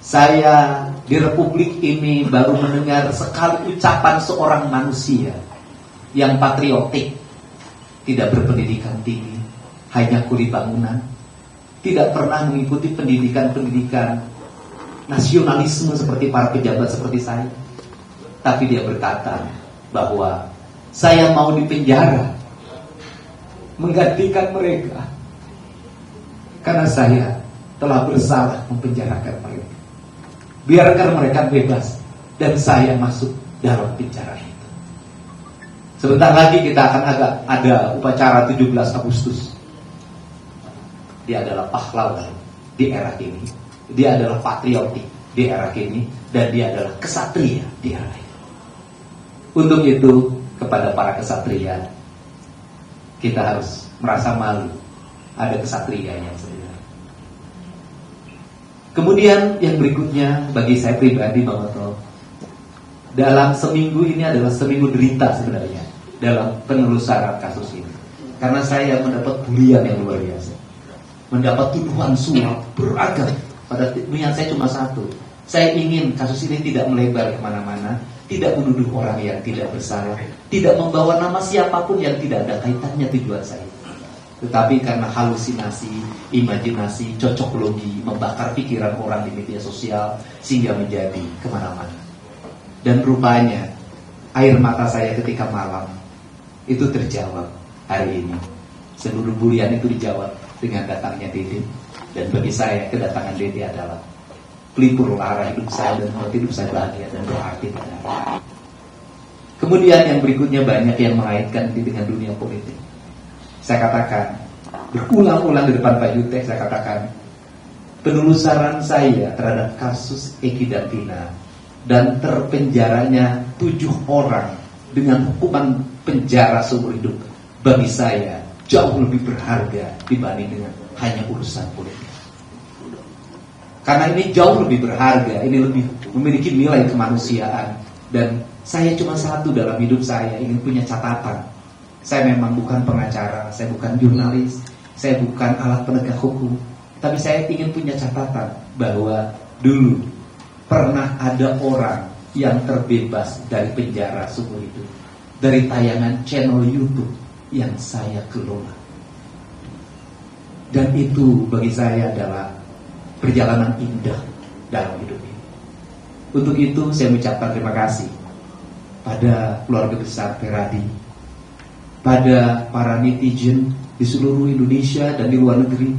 Saya di Republik ini baru mendengar sekali ucapan seorang manusia yang patriotik, tidak berpendidikan tinggi, hanya kuli bangunan, tidak pernah mengikuti pendidikan-pendidikan nasionalisme seperti para pejabat seperti saya. Tapi dia berkata bahwa saya mau dipenjara menggantikan mereka karena saya telah bersalah mempenjarakan mereka. Biarkan mereka bebas dan saya masuk dalam penjara itu. Sebentar lagi kita akan ada upacara 17 Agustus. Dia adalah pahlawan di era ini. Dia adalah patriotik di era ini. Dan dia adalah kesatria di era ini. Untuk itu, kepada para kesatria, kita harus merasa malu ada kesatria yang sebenarnya. Kemudian yang berikutnya bagi saya pribadi Bang Oto, dalam seminggu ini adalah seminggu derita sebenarnya dalam penelusuran kasus ini. Karena saya mendapat bulian yang luar biasa, mendapat tuduhan suap beragam. Pada niat saya cuma satu, saya ingin kasus ini tidak melebar kemana-mana, tidak menuduh orang yang tidak bersalah, tidak membawa nama siapapun yang tidak ada kaitannya tujuan saya. Tetapi karena halusinasi, imajinasi, cocok logi, membakar pikiran orang di media sosial sehingga menjadi kemana-mana. Dan rupanya air mata saya ketika malam itu terjawab hari ini. Seluruh bulian itu dijawab dengan datangnya Dede. Dan bagi saya kedatangan Dede adalah pelipur lara hidup saya dan membuat hidup saya bahagia dan berarti pada hari. Kemudian yang berikutnya banyak yang mengaitkan dengan dunia politik. Saya katakan berulang-ulang di depan Pak Jutek, saya katakan penelusuran saya terhadap kasus Eki dan Tina dan terpenjaranya 7 orang dengan hukuman penjara seumur hidup bagi saya jauh lebih berharga dibanding dengan hanya urusan politik. Karena ini jauh lebih berharga, ini lebih memiliki nilai kemanusiaan. Dan saya cuma satu dalam hidup saya, ingin punya catatan. Saya memang bukan pengacara, saya bukan jurnalis, saya bukan alat penegak hukum, tapi saya ingin punya catatan bahwa dulu pernah ada orang yang terbebas dari penjara seumur hidup, dari tayangan channel YouTube yang saya kelola. Dan itu bagi saya adalah perjalanan indah dalam hidup ini. Untuk itu saya mengucapkan terima kasih pada keluarga besar Peradi, pada para netizen di seluruh Indonesia dan di luar negeri,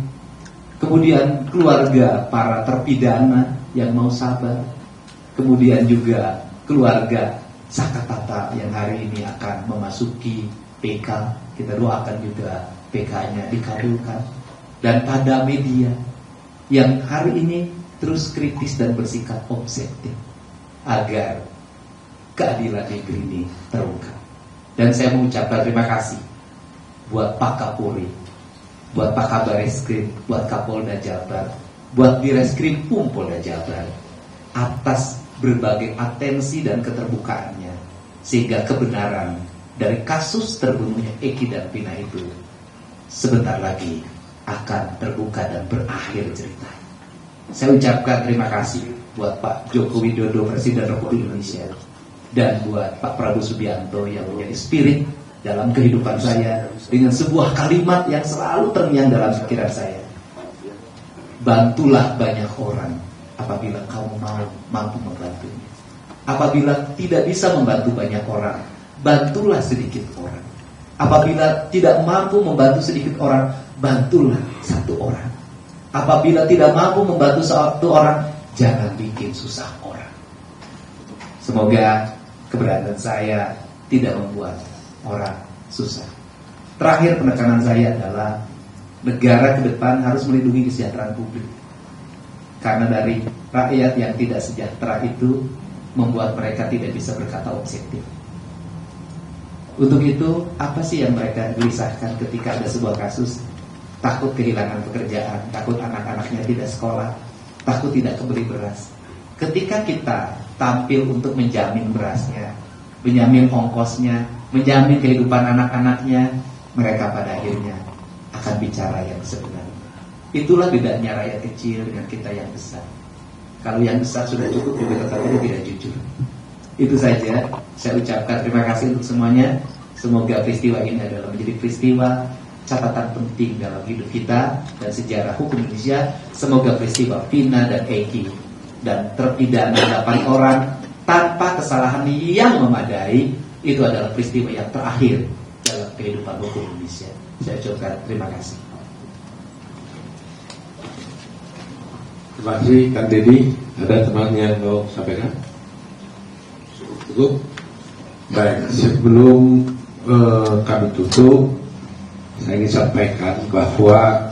kemudian keluarga para terpidana yang mau sabar, kemudian juga keluarga Sakatata yang hari ini akan memasuki PK, kita doakan juga PK-nya dikabulkan, dan pada media yang hari ini terus kritis dan bersikap objektif agar keadilan negeri ini terungkap. Dan saya mengucapkan terima kasih buat Pak Kapolri, buat Pak Kabar Eskrim, buat Kapolda Jabar, buat Direskrim Polda Jabar atas berbagai atensi dan keterbukaannya, sehingga kebenaran dari kasus terbunuhnya Eki dan Tina itu sebentar lagi akan terbuka dan berakhir cerita. Saya ucapkan terima kasih buat Pak Joko Widodo, Presiden Republik Indonesia, dan buat Pak Prabowo Subianto yang menjadi spirit dalam kehidupan saya dengan sebuah kalimat yang selalu terngiang dalam pikiran saya. Bantulah banyak orang apabila kamu mampu membantunya. Apabila tidak bisa membantu banyak orang, bantulah sedikit orang. Apabila tidak mampu membantu sedikit orang, bantulah satu orang. Apabila tidak mampu membantu satu orang, jangan bikin susah orang. Semoga keberadaan saya tidak membuat orang susah. Terakhir penekanan saya adalah negara ke depan harus melindungi kesejahteraan publik. Karena dari rakyat yang tidak sejahtera itu membuat mereka tidak bisa berkata objektif. Untuk itu, apa sih yang mereka gelisahkan ketika ada sebuah kasus? Takut kehilangan pekerjaan, takut anak-anaknya tidak sekolah, takut tidak kebeli beras. Ketika kita tampil untuk menjamin berasnya, menjamin ongkosnya, menjamin kehidupan anak-anaknya, mereka pada akhirnya akan bicara yang sebenarnya. Itulah bedanya rakyat kecil dengan kita yang besar. Kalau yang besar sudah cukup, juga tetap tidak jujur. Itu saja, saya ucapkan terima kasih untuk semuanya. Semoga peristiwa ini adalah menjadi peristiwa catatan penting dalam hidup kita dan sejarah hukum Indonesia. Semoga peristiwa Vina dan Eki dan terpidana 8 orang tanpa kesalahan yang memadai itu adalah peristiwa yang terakhir dalam kehidupan hukum Indonesia. Saya ucapkan terima kasih. Terima kasih Kang Deddy. Ada teman yang mau sampaikan? Cukup? Baik, sebelum kami tutup, saya ingin sampaikan bahwa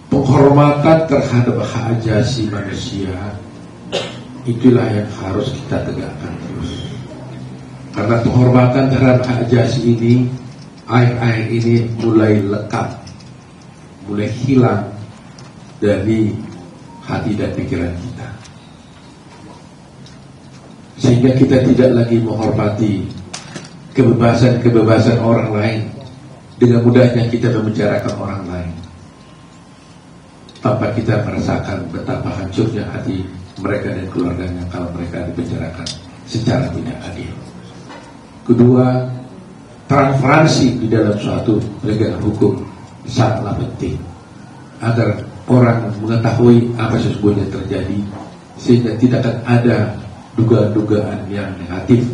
penghormatan terhadap hak asasi manusia itulah yang harus kita tegakkan terus. Karena penghormatan terhadap hak asasi ini akhir-akhir ini mulai lekang mulai hilang dari hati dan pikiran kita, sehingga kita tidak lagi menghormati kebebasan orang lain. Dengan mudahnya kita membicarakan orang lain tanpa kita merasakan betapa hancurnya hati mereka dan keluarganya kalau mereka dibicarakan secara tidak adil. Kedua, transparansi di dalam suatu penegakan hukum sangatlah penting agar orang mengetahui apa sesungguhnya terjadi, sehingga tidak akan ada dugaan-dugaan yang negatif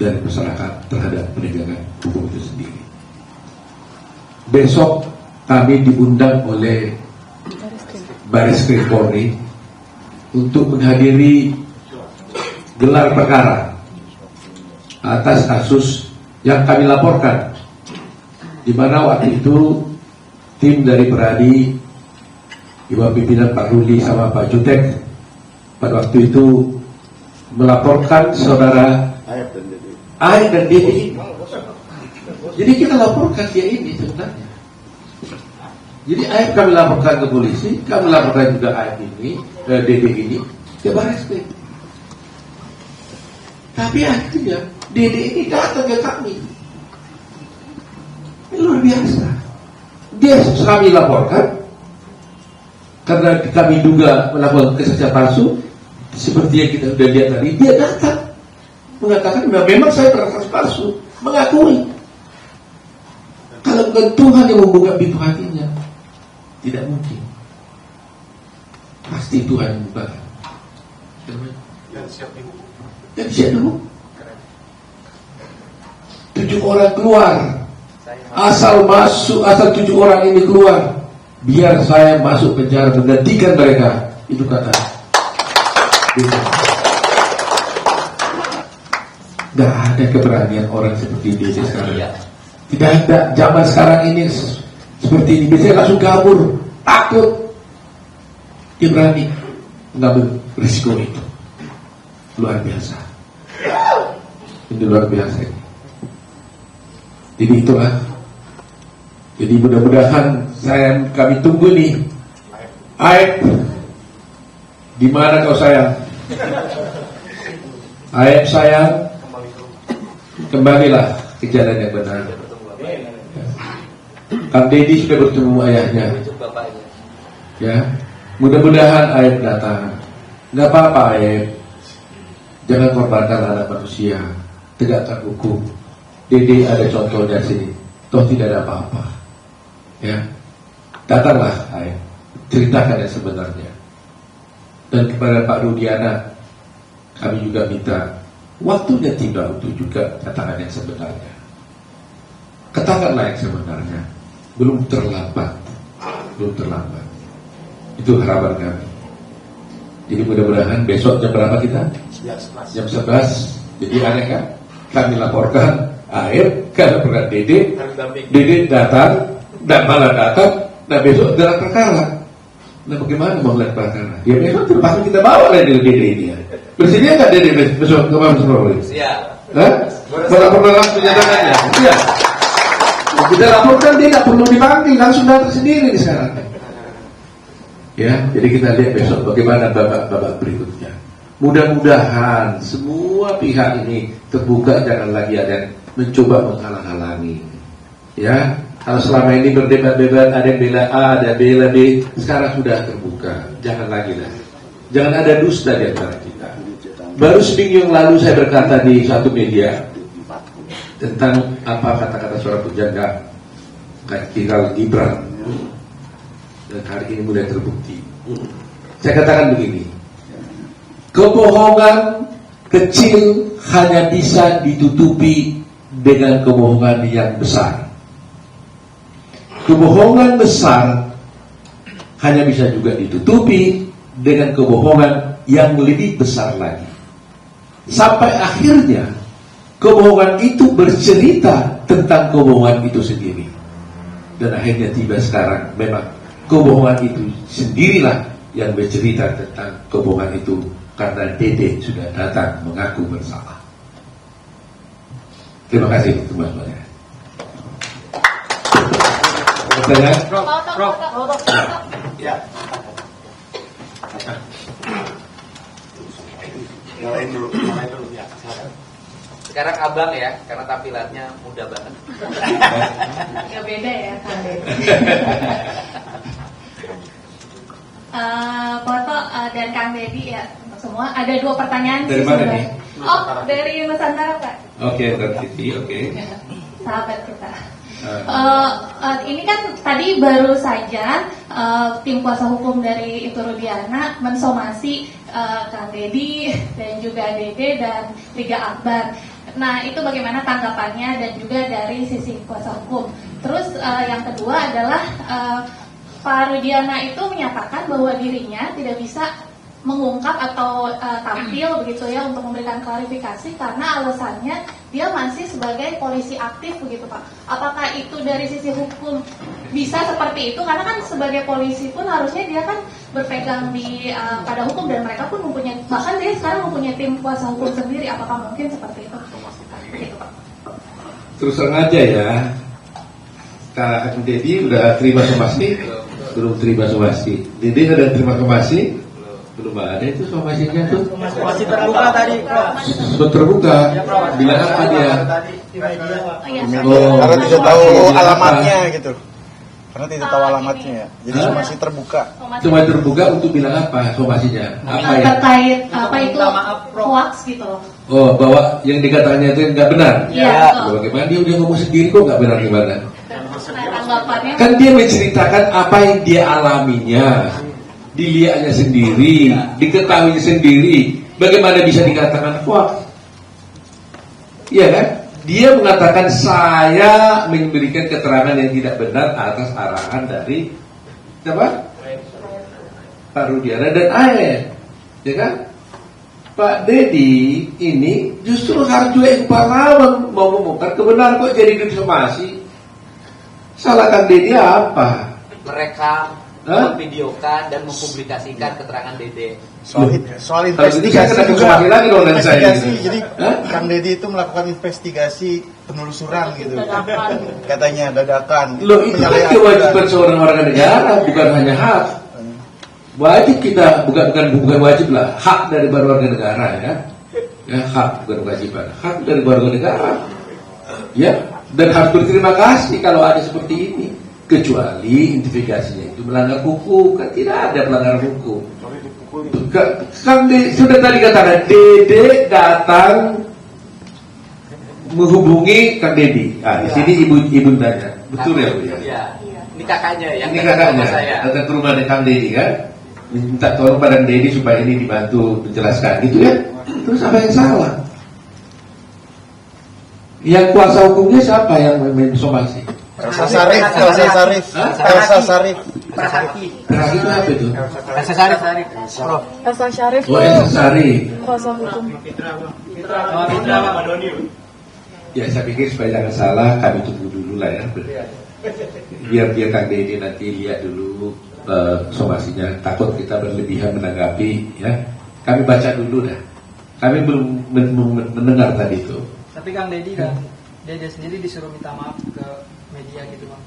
dari masyarakat terhadap penegakan hukum itu sendiri. Besok kami diundang oleh Bareskrim Polri untuk menghadiri gelar perkara atas kasus yang kami laporkan, di mana waktu itu tim dari Peradi di bawah pimpinan Pak Rudi sama Pak Jutek pada waktu itu melaporkan saudara Aib dan Dede. Jadi kita laporkan dia ini sebenarnya. Jadi Aib kami laporkan ke polisi, kami laporkan juga Aib ini, Dede ini ke Bareskrim. Tapi akhirnya Dede ini datang ke kami. Ini luar biasa. Dia kami laporkan karena kami duga melakukan kesaksian palsu, seperti yang kita sudah lihat tadi. Dia datang mengatakan memang saya transaksi palsu, mengakui. Kalau bukan Tuhan yang membuka pintu hatinya, tidak mungkin. Pasti Tuhan yang membuka. Dan siap dulu. 7 orang keluar. Asal 7 orang ini keluar, biar saya masuk penjara menggantikan mereka. Itu kata. Gak ada keberanian orang seperti dia sekarang. Tidak ada. Zaman sekarang ini seperti ini. Biasanya langsung kabur, takut. Dia berani mengambil risiko itu. Luar biasa. Ini luar biasa ini. Jadi itulah. Jadi mudah-mudahan kami tunggu nih. Aib, di mana kau sayang? Aib sayang, kembalilah ke jalan yang benar. Kang Deddy sudah bertemu ayahnya. Ya, mudah-mudahan Aib datang. Nggak apa-apa Aib, jangan korbankan anak manusia. Tegakkan hukum. Deddy ada contohnya sini. Toh tidak ada apa-apa. Ya, datanglah Aib, ceritakan yang sebenarnya. Dan kepada Pak Rudiana, kami juga minta waktunya tiba untuk juga katakan yang sebenarnya. Katakanlah yang sebenarnya. Belum terlambat. Itu harapan kami. Jadi mudah-mudahan besok jam berapa kita? Jam 11. Jadi aneh kan? Kami laporkan Aib, karena pernah Dede datang, dan malah datang, dan besok gelar perkara. Nah bagaimana mau gelar perkara? Ya besok terpaksa kita bawa lah Dede ini ya. Bersedia nggak Dede besok ke Mabes Polri? Siap. Melaporkan langsung nyatakannya? Siap. Kita laporkan dia nggak perlu dipanggil, langsung datang sendiri sekarang. Ya, jadi kita lihat besok bagaimana babak berikutnya. Mudah-mudahan semua pihak ini terbuka, jangan lagi ada yang mencoba menghalang-halangi. Ya, kalau selama ini berdebat-debat, ada yang bela A, ada yang bela B, sekarang sudah terbuka. Jangan lagi lah. Jangan ada dusta di antara kita. Baru seminggu yang lalu saya berkata di suatu media tentang apa kata-kata seorang pujangga tinggal Gibran, dan hari ini mulai terbukti. Saya katakan begini, kebohongan kecil hanya bisa ditutupi dengan kebohongan yang besar. Kebohongan besar hanya bisa juga ditutupi dengan kebohongan yang lebih besar lagi. Sampai akhirnya kebohongan itu bercerita tentang kebohongan itu sendiri. Dan akhirnya tiba sekarang memang kebohongan itu sendirilah yang bercerita tentang kebohongan itu, karena Dede sudah datang mengaku bersalah. Terima kasih teman-teman. Pertanyaan? Ya. Nyalain dulu ya. Silakan. Sekarang abang ya, karena tampilannya muda banget. Gak beda ya Kang Deddy. Foto dan Kang Deddy ya semua. Ada 2 pertanyaan Dari sih mana sebenarnya. nih? Oh, dari Nusantara Pak. Oke, tertiti, oke. Sahabat kita. Ini kan tadi baru saja tim kuasa hukum dari Itu Rudiana mensomasi Kang Deddy dan juga Dede dan Liga Akbar. Nah, itu bagaimana tanggapannya dan juga dari sisi kuasa hukum. Terus yang kedua adalah Pak Rudiana itu menyatakan bahwa dirinya tidak bisa mengungkap atau tampil begitu ya untuk memberikan klarifikasi karena alasannya dia masih sebagai polisi aktif begitu Pak. Apakah itu dari sisi hukum bisa seperti itu? Karena kan sebagai polisi pun harusnya dia kan berpegang di pada hukum dan mereka pun mempunyai, bahkan dia sekarang mempunyai tim kuasa hukum sendiri. Apakah mungkin seperti itu? Begitu Pak. Terus terang aja ya, Kak Deddy udah terima somasi? Belum terima somasi. Deddy udah terima somasi? Belum ada itu somasinya tuh. Masih terbuka tadi, Prof. Sudah terbuka. Bilang apa dia? Oh, iya, Karena tidak tahu Bilang apa? alamatnya gitu. Karena tidak tahu alamatnya ya. Jadi Hah? masih terbuka. Cuma terbuka untuk bilang apa somasinya? Apa ya? Terkait apa itu hoax gitu loh. Oh, bahwa yang dikatakannya itu nggak benar. Iya, betul. Bagaimana dia udah ngomong sendiri kok nggak benar gimana? Nah, tanggapannya Kan dia menceritakan apa yang dia alaminya, dilihatnya sendiri, diketahui sendiri. Bagaimana bisa dikatakan hoax? Iya kan? Dia mengatakan saya memberikan keterangan yang tidak benar atas arahan dari siapa? Pak Rudiana dan AE, ya kan? Pak Deddy ini justru harus juga yang pahlawan mau membongkar kebenaran kok jadi disomasi. Salah Kang Deddy apa? Merekam, Hah? memvideokan dan mempublikasikan keterangan Dede. Soal Kalau gitu saya investigasi kena juga. kemari lagi dong dari saya. Investigasi. Jadi Hah? Kang Deddy itu melakukan investigasi penelusuran gitu. Katanya dadakan. Loh itu kan kewajiban seorang warga negara, bukan hanya hak. Wajib kita, bukan wajib lah, hak dari warga negara ya. Ya hak bukan kewajiban, hak dari warga negara. Ya, dan harus berterima kasih kalau ada seperti ini. Kecuali investigasinya itu melanggar hukum, kan tidak ada pelanggaran hukum. Kang sudah tadi katakan Dede datang menghubungi Kang Deddy. Ah, di sini ibu tanya, betul ya Bu ya? Iya. Ini kakaknya yang Ini datang ke kakaknya rumah saya. datang ke rumah Kang Deddy kan, minta tolong pada Deddy supaya ini dibantu menjelaskan, gitu ya? Terus apa yang salah? Yang kuasa hukumnya siapa yang mensomasi? Elsa Sarif. Hah? Elsa Sarif. Terakhir itu apa itu? Elsa Sarif. Elsa Syarif Oh, Elsa Sari. kuasa hukum. Ya saya pikir supaya jangan salah kami tunggu dulu lah ya. Biar Kang Deddy nanti lihat dulu somasinya. Takut kita berlebihan menanggapi ya. Kami baca dulu dah. Kami belum mendengar tadi itu. Tapi Kang Deddy dan Dede sendiri disuruh minta maaf ke media gitu Bang.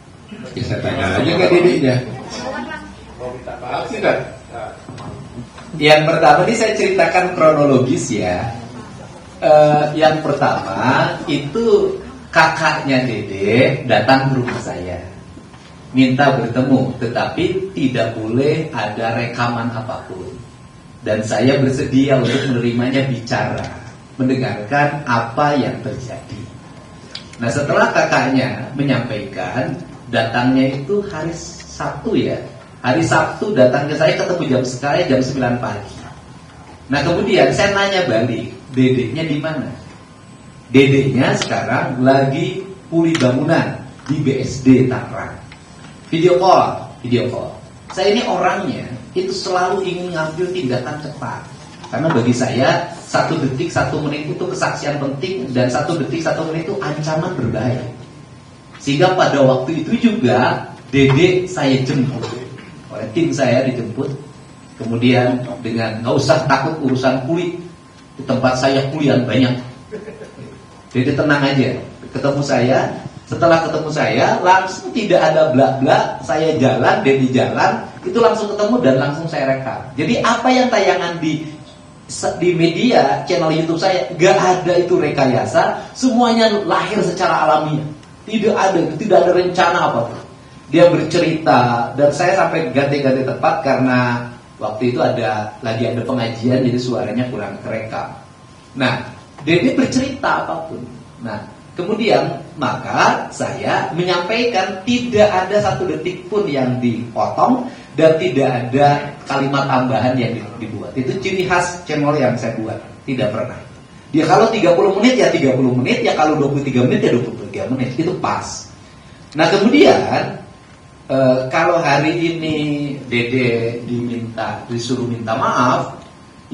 Ya saya tanya aja ke Deddy-nya. Mau minta maaf tidak? Yang pertama ini saya ceritakan kronologis ya. Yang pertama itu kakaknya Dede datang ke rumah saya, minta bertemu, tetapi tidak boleh ada rekaman apapun. Dan saya bersedia untuk menerimanya bicara, mendengarkan apa yang terjadi. Nah setelah kakaknya menyampaikan, datangnya itu hari Sabtu ya. Hari Sabtu datang ke saya, ketemu jam 9 pagi. Nah kemudian saya nanya balik, dedeknya di mana? Dedeknya sekarang lagi pulih bangunan di BSD Tangerang. Video call. Saya ini orangnya itu selalu ingin ngambil tindakan cepat. Karena bagi saya 1 detik 1 menit itu kesaksian penting, dan 1 detik 1 menit itu ancaman berbahaya. Sehingga pada waktu itu juga Dede saya jemput, oleh tim saya dijemput. Kemudian dengan nggak usah takut urusan kulit, di tempat saya kuliah banyak. Dede tenang aja, ketemu saya. Setelah ketemu saya, langsung tidak ada bla-bla, saya jalan, Dedi jalan, itu langsung ketemu dan langsung saya rekam. Jadi apa yang tayangan di media, channel YouTube saya, gak ada itu rekayasa, semuanya lahir secara alamiah. Tidak ada rencana apapun. Dia bercerita, dan saya sampai ganti-ganti tempat karena waktu itu lagi ada pengajian, jadi suaranya kurang kerekam. Nah, Dede bercerita apapun. Nah, kemudian maka saya menyampaikan tidak ada satu detik pun yang dipotong dan tidak ada kalimat tambahan yang dibuat. Itu ciri khas channel yang saya buat, tidak pernah. Dia kalau 30 menit ya 30 menit, ya kalau 23 menit ya 23 menit, itu pas. Nah, kemudian kalau hari ini Dede disuruh minta maaf,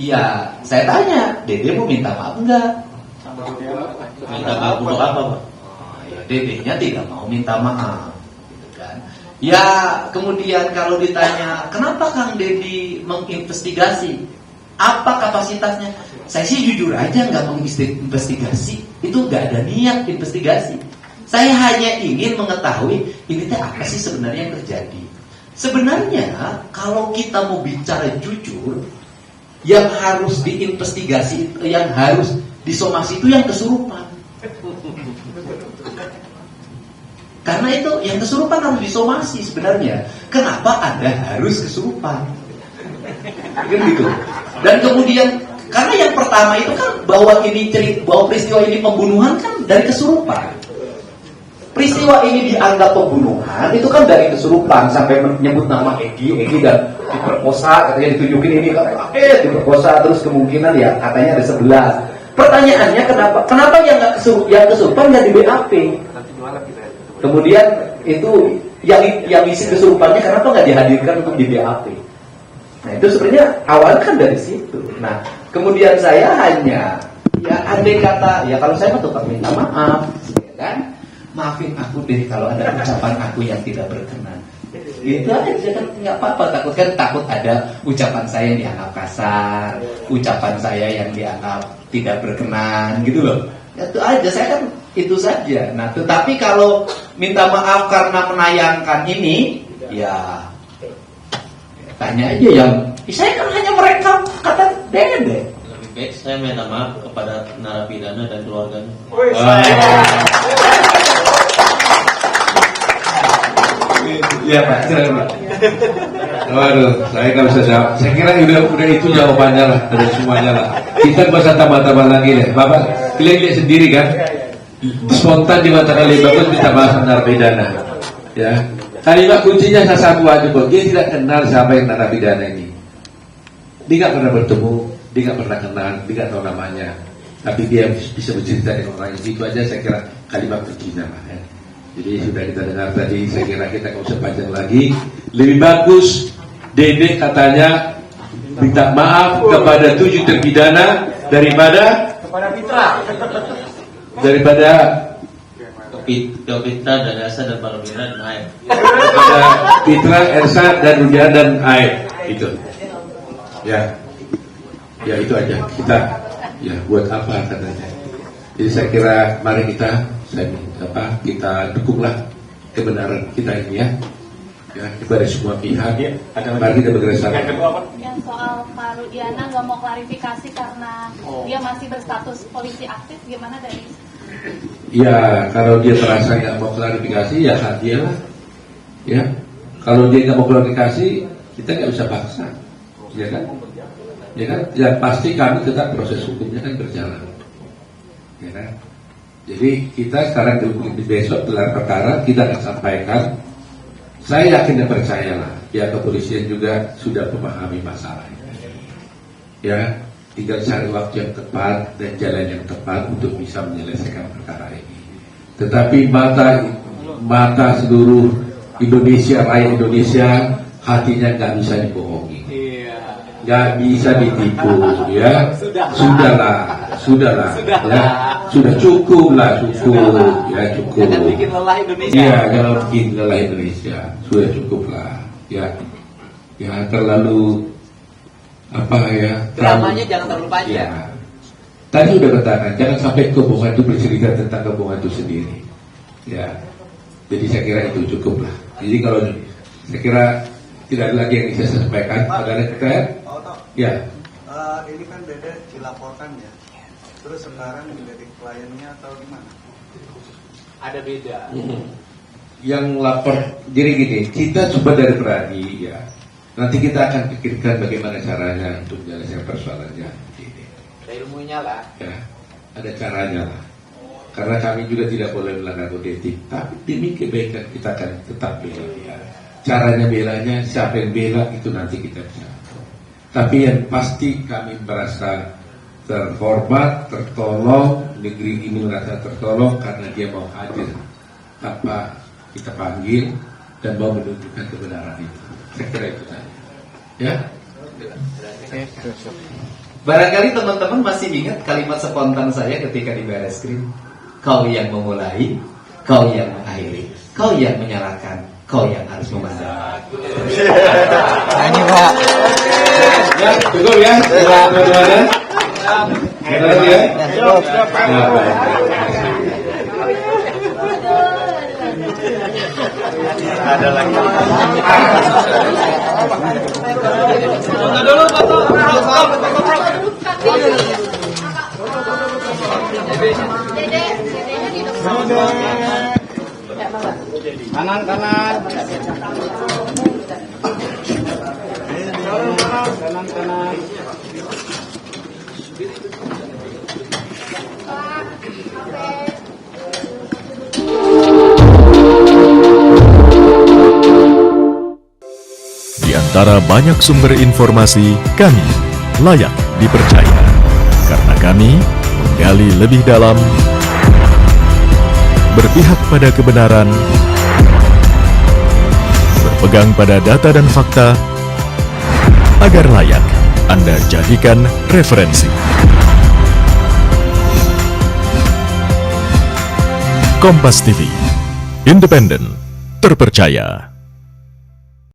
ya saya tanya, Dede mau minta maaf enggak? Minta maaf untuk apa, Pak? Ya, Dedenya tidak mau minta maaf, gitu kan? Ya, kemudian kalau ditanya, kenapa Kang Dedi menginvestigasi? Apa kapasitasnya? Saya sih jujur aja nggak menginvestigasi, itu nggak ada niat investigasi. Saya hanya ingin mengetahui ini teh apa sih sebenarnya yang terjadi. Sebenarnya kalau kita mau bicara jujur, yang harus diinvestigasi, yang harus disomasi itu yang kesurupan. Karena itu yang kesurupan harus disomasi sebenarnya. Kenapa Anda harus kesurupan? Kan gitu. Dan kemudian karena yang pertama itu kan bahwa peristiwa ini pembunuhan kan dari kesurupan. Peristiwa ini dianggap pembunuhan itu kan dari kesurupan, sampai menyebut nama Egi dan diperkosa, katanya ditunjukin ini diperkosa, terus kemungkinan ya katanya ada 11. Pertanyaannya kenapa yang kesurupan nggak di BAP? Kemudian itu yang isi kesurupannya kenapa nggak dihadirkan untuk di BAP? Nah, itu sebenarnya awal kan dari situ. Nah, kemudian saya hanya ya andai kata ya kalau saya tetap minta maaf, ya kan? Maafin aku deh kalau ada ucapan aku yang tidak berkenan. Gitu aja kan, nggak apa-apa. Takut ada ucapan saya yang dianggap kasar, ucapan saya yang dianggap tidak berkenan, gitu loh. Itu aja, saya kan itu saja. Nah, tetapi kalau minta maaf karena menayangkan ini, ya tanya aja yang saya kan hanya merekam kata Dede. Lebih baik saya minta maaf kepada narapidana dan keluarganya. Ya Pak, silakan Pak. Waduh, saya nggak bisa jawab. Saya kira udah itu jawabannya lah dari semuanya lah. Kita nggak usah tambah-tambah lagi deh. Bapak, kalian lihat sendiri kan? Spontan di mata kalian bagus bisa bahas narapidana. Ya, kalimat kuncinya satu aja kok. Dia tidak kenal siapa yang narapidana ini. Dia nggak pernah bertemu, dia nggak pernah kenal, dia nggak tahu namanya. Tapi dia bisa bercerita dengan orang itu aja. Saya kira kalimat kuncinya lah. Ya. Jadi sudah kita dengar tadi, saya kira kita nggak usah panjang lagi. Lebih bagus Dede katanya minta maaf kepada 7 terpidana daripada Pitra dan Elsa dan Palmira dan Aib. Daripada Pitra, Elsa dan Rudiana dan Aib itu. Ya itu aja. Kita ya buat apa katanya. Jadi saya kira mari kita dukunglah kebenaran kita ini ya kepada semua pihak ya. Mari kita bekerja sama. Yang soal Pak Rudiana nggak mau klarifikasi karena dia masih berstatus polisi aktif, gimana dari? Ya kalau dia merasa nggak mau klarifikasi ya hak dia lah. Ya kalau dia nggak mau klarifikasi kita nggak usah paksa, ya kan? Ya kan? Ya pasti kami tetap proses hukumnya kan berjalan, ya kan? Jadi kita sekarang di besok gelar perkara kita akan sampaikan. Saya yakin dan percayalah pihak kepolisian juga sudah memahami masalah ini. Ya, tinggal cari waktu yang tepat dan jalan yang tepat untuk bisa menyelesaikan perkara ini. Tetapi mata seluruh Indonesia, rakyat Indonesia, hatinya nggak bisa dibohongi, nggak bisa ditipu, ya. Sudahlah, ya. Sudah cukup, ya cukup. Jangan bikin lelah Indonesia. Iya, jangan bikin lelah Indonesia. Sudah cukup lah, ya. Ya terlalu dramanya jangan terlalu panjang. Ya. Tadi udah katakan, jangan sampai kebohongan itu bercerita tentang kebohongan itu sendiri. Ya, Jadi saya kira itu cukup lah. Jadi kalau saya kira tidak ada lagi yang bisa saya sampaikan. Ada kita ya? Ya. Ini kan Dede dilaporkan ya. Terus sekarang menjadi kliennya atau gimana? Ada beda. Yang lapor, jadi gini, kita coba dari Peradi ya. Nanti kita akan pikirkan bagaimana caranya untuk menyelesaikan persoalannya. Ada ilmunya lah. Ya, ada caranya lah. Karena kami juga tidak boleh melanggar kode etik. Tapi demi kebaikan kita akan tetap bela dia. Caranya belanya, siapa yang bela itu nanti kita bisa. Tapi yang pasti kami merasa terhormat, tertolong, negeri ini merasa tertolong karena dia mau hadir tanpa kita panggil dan mau menunjukkan kebenaran itu. Saya kira itu saja. Ya. Barangkali teman-teman masih ingat kalimat spontan saya ketika di Bareskrim. Kau yang memulai, kau yang mengakhiri, kau yang menyalakan, kau yang harus memandang. Ini Pak. Ya, cukup ya. Teman-teman. Ya. Ada lagi. Foto dulu, foto. Kanan. Kanan. Di antara banyak sumber informasi, kami layak dipercaya. Karena kami menggali lebih dalam, berpihak pada kebenaran, berpegang pada data dan fakta, agar layak Anda jadikan referensi. Kompas TV, independen, terpercaya.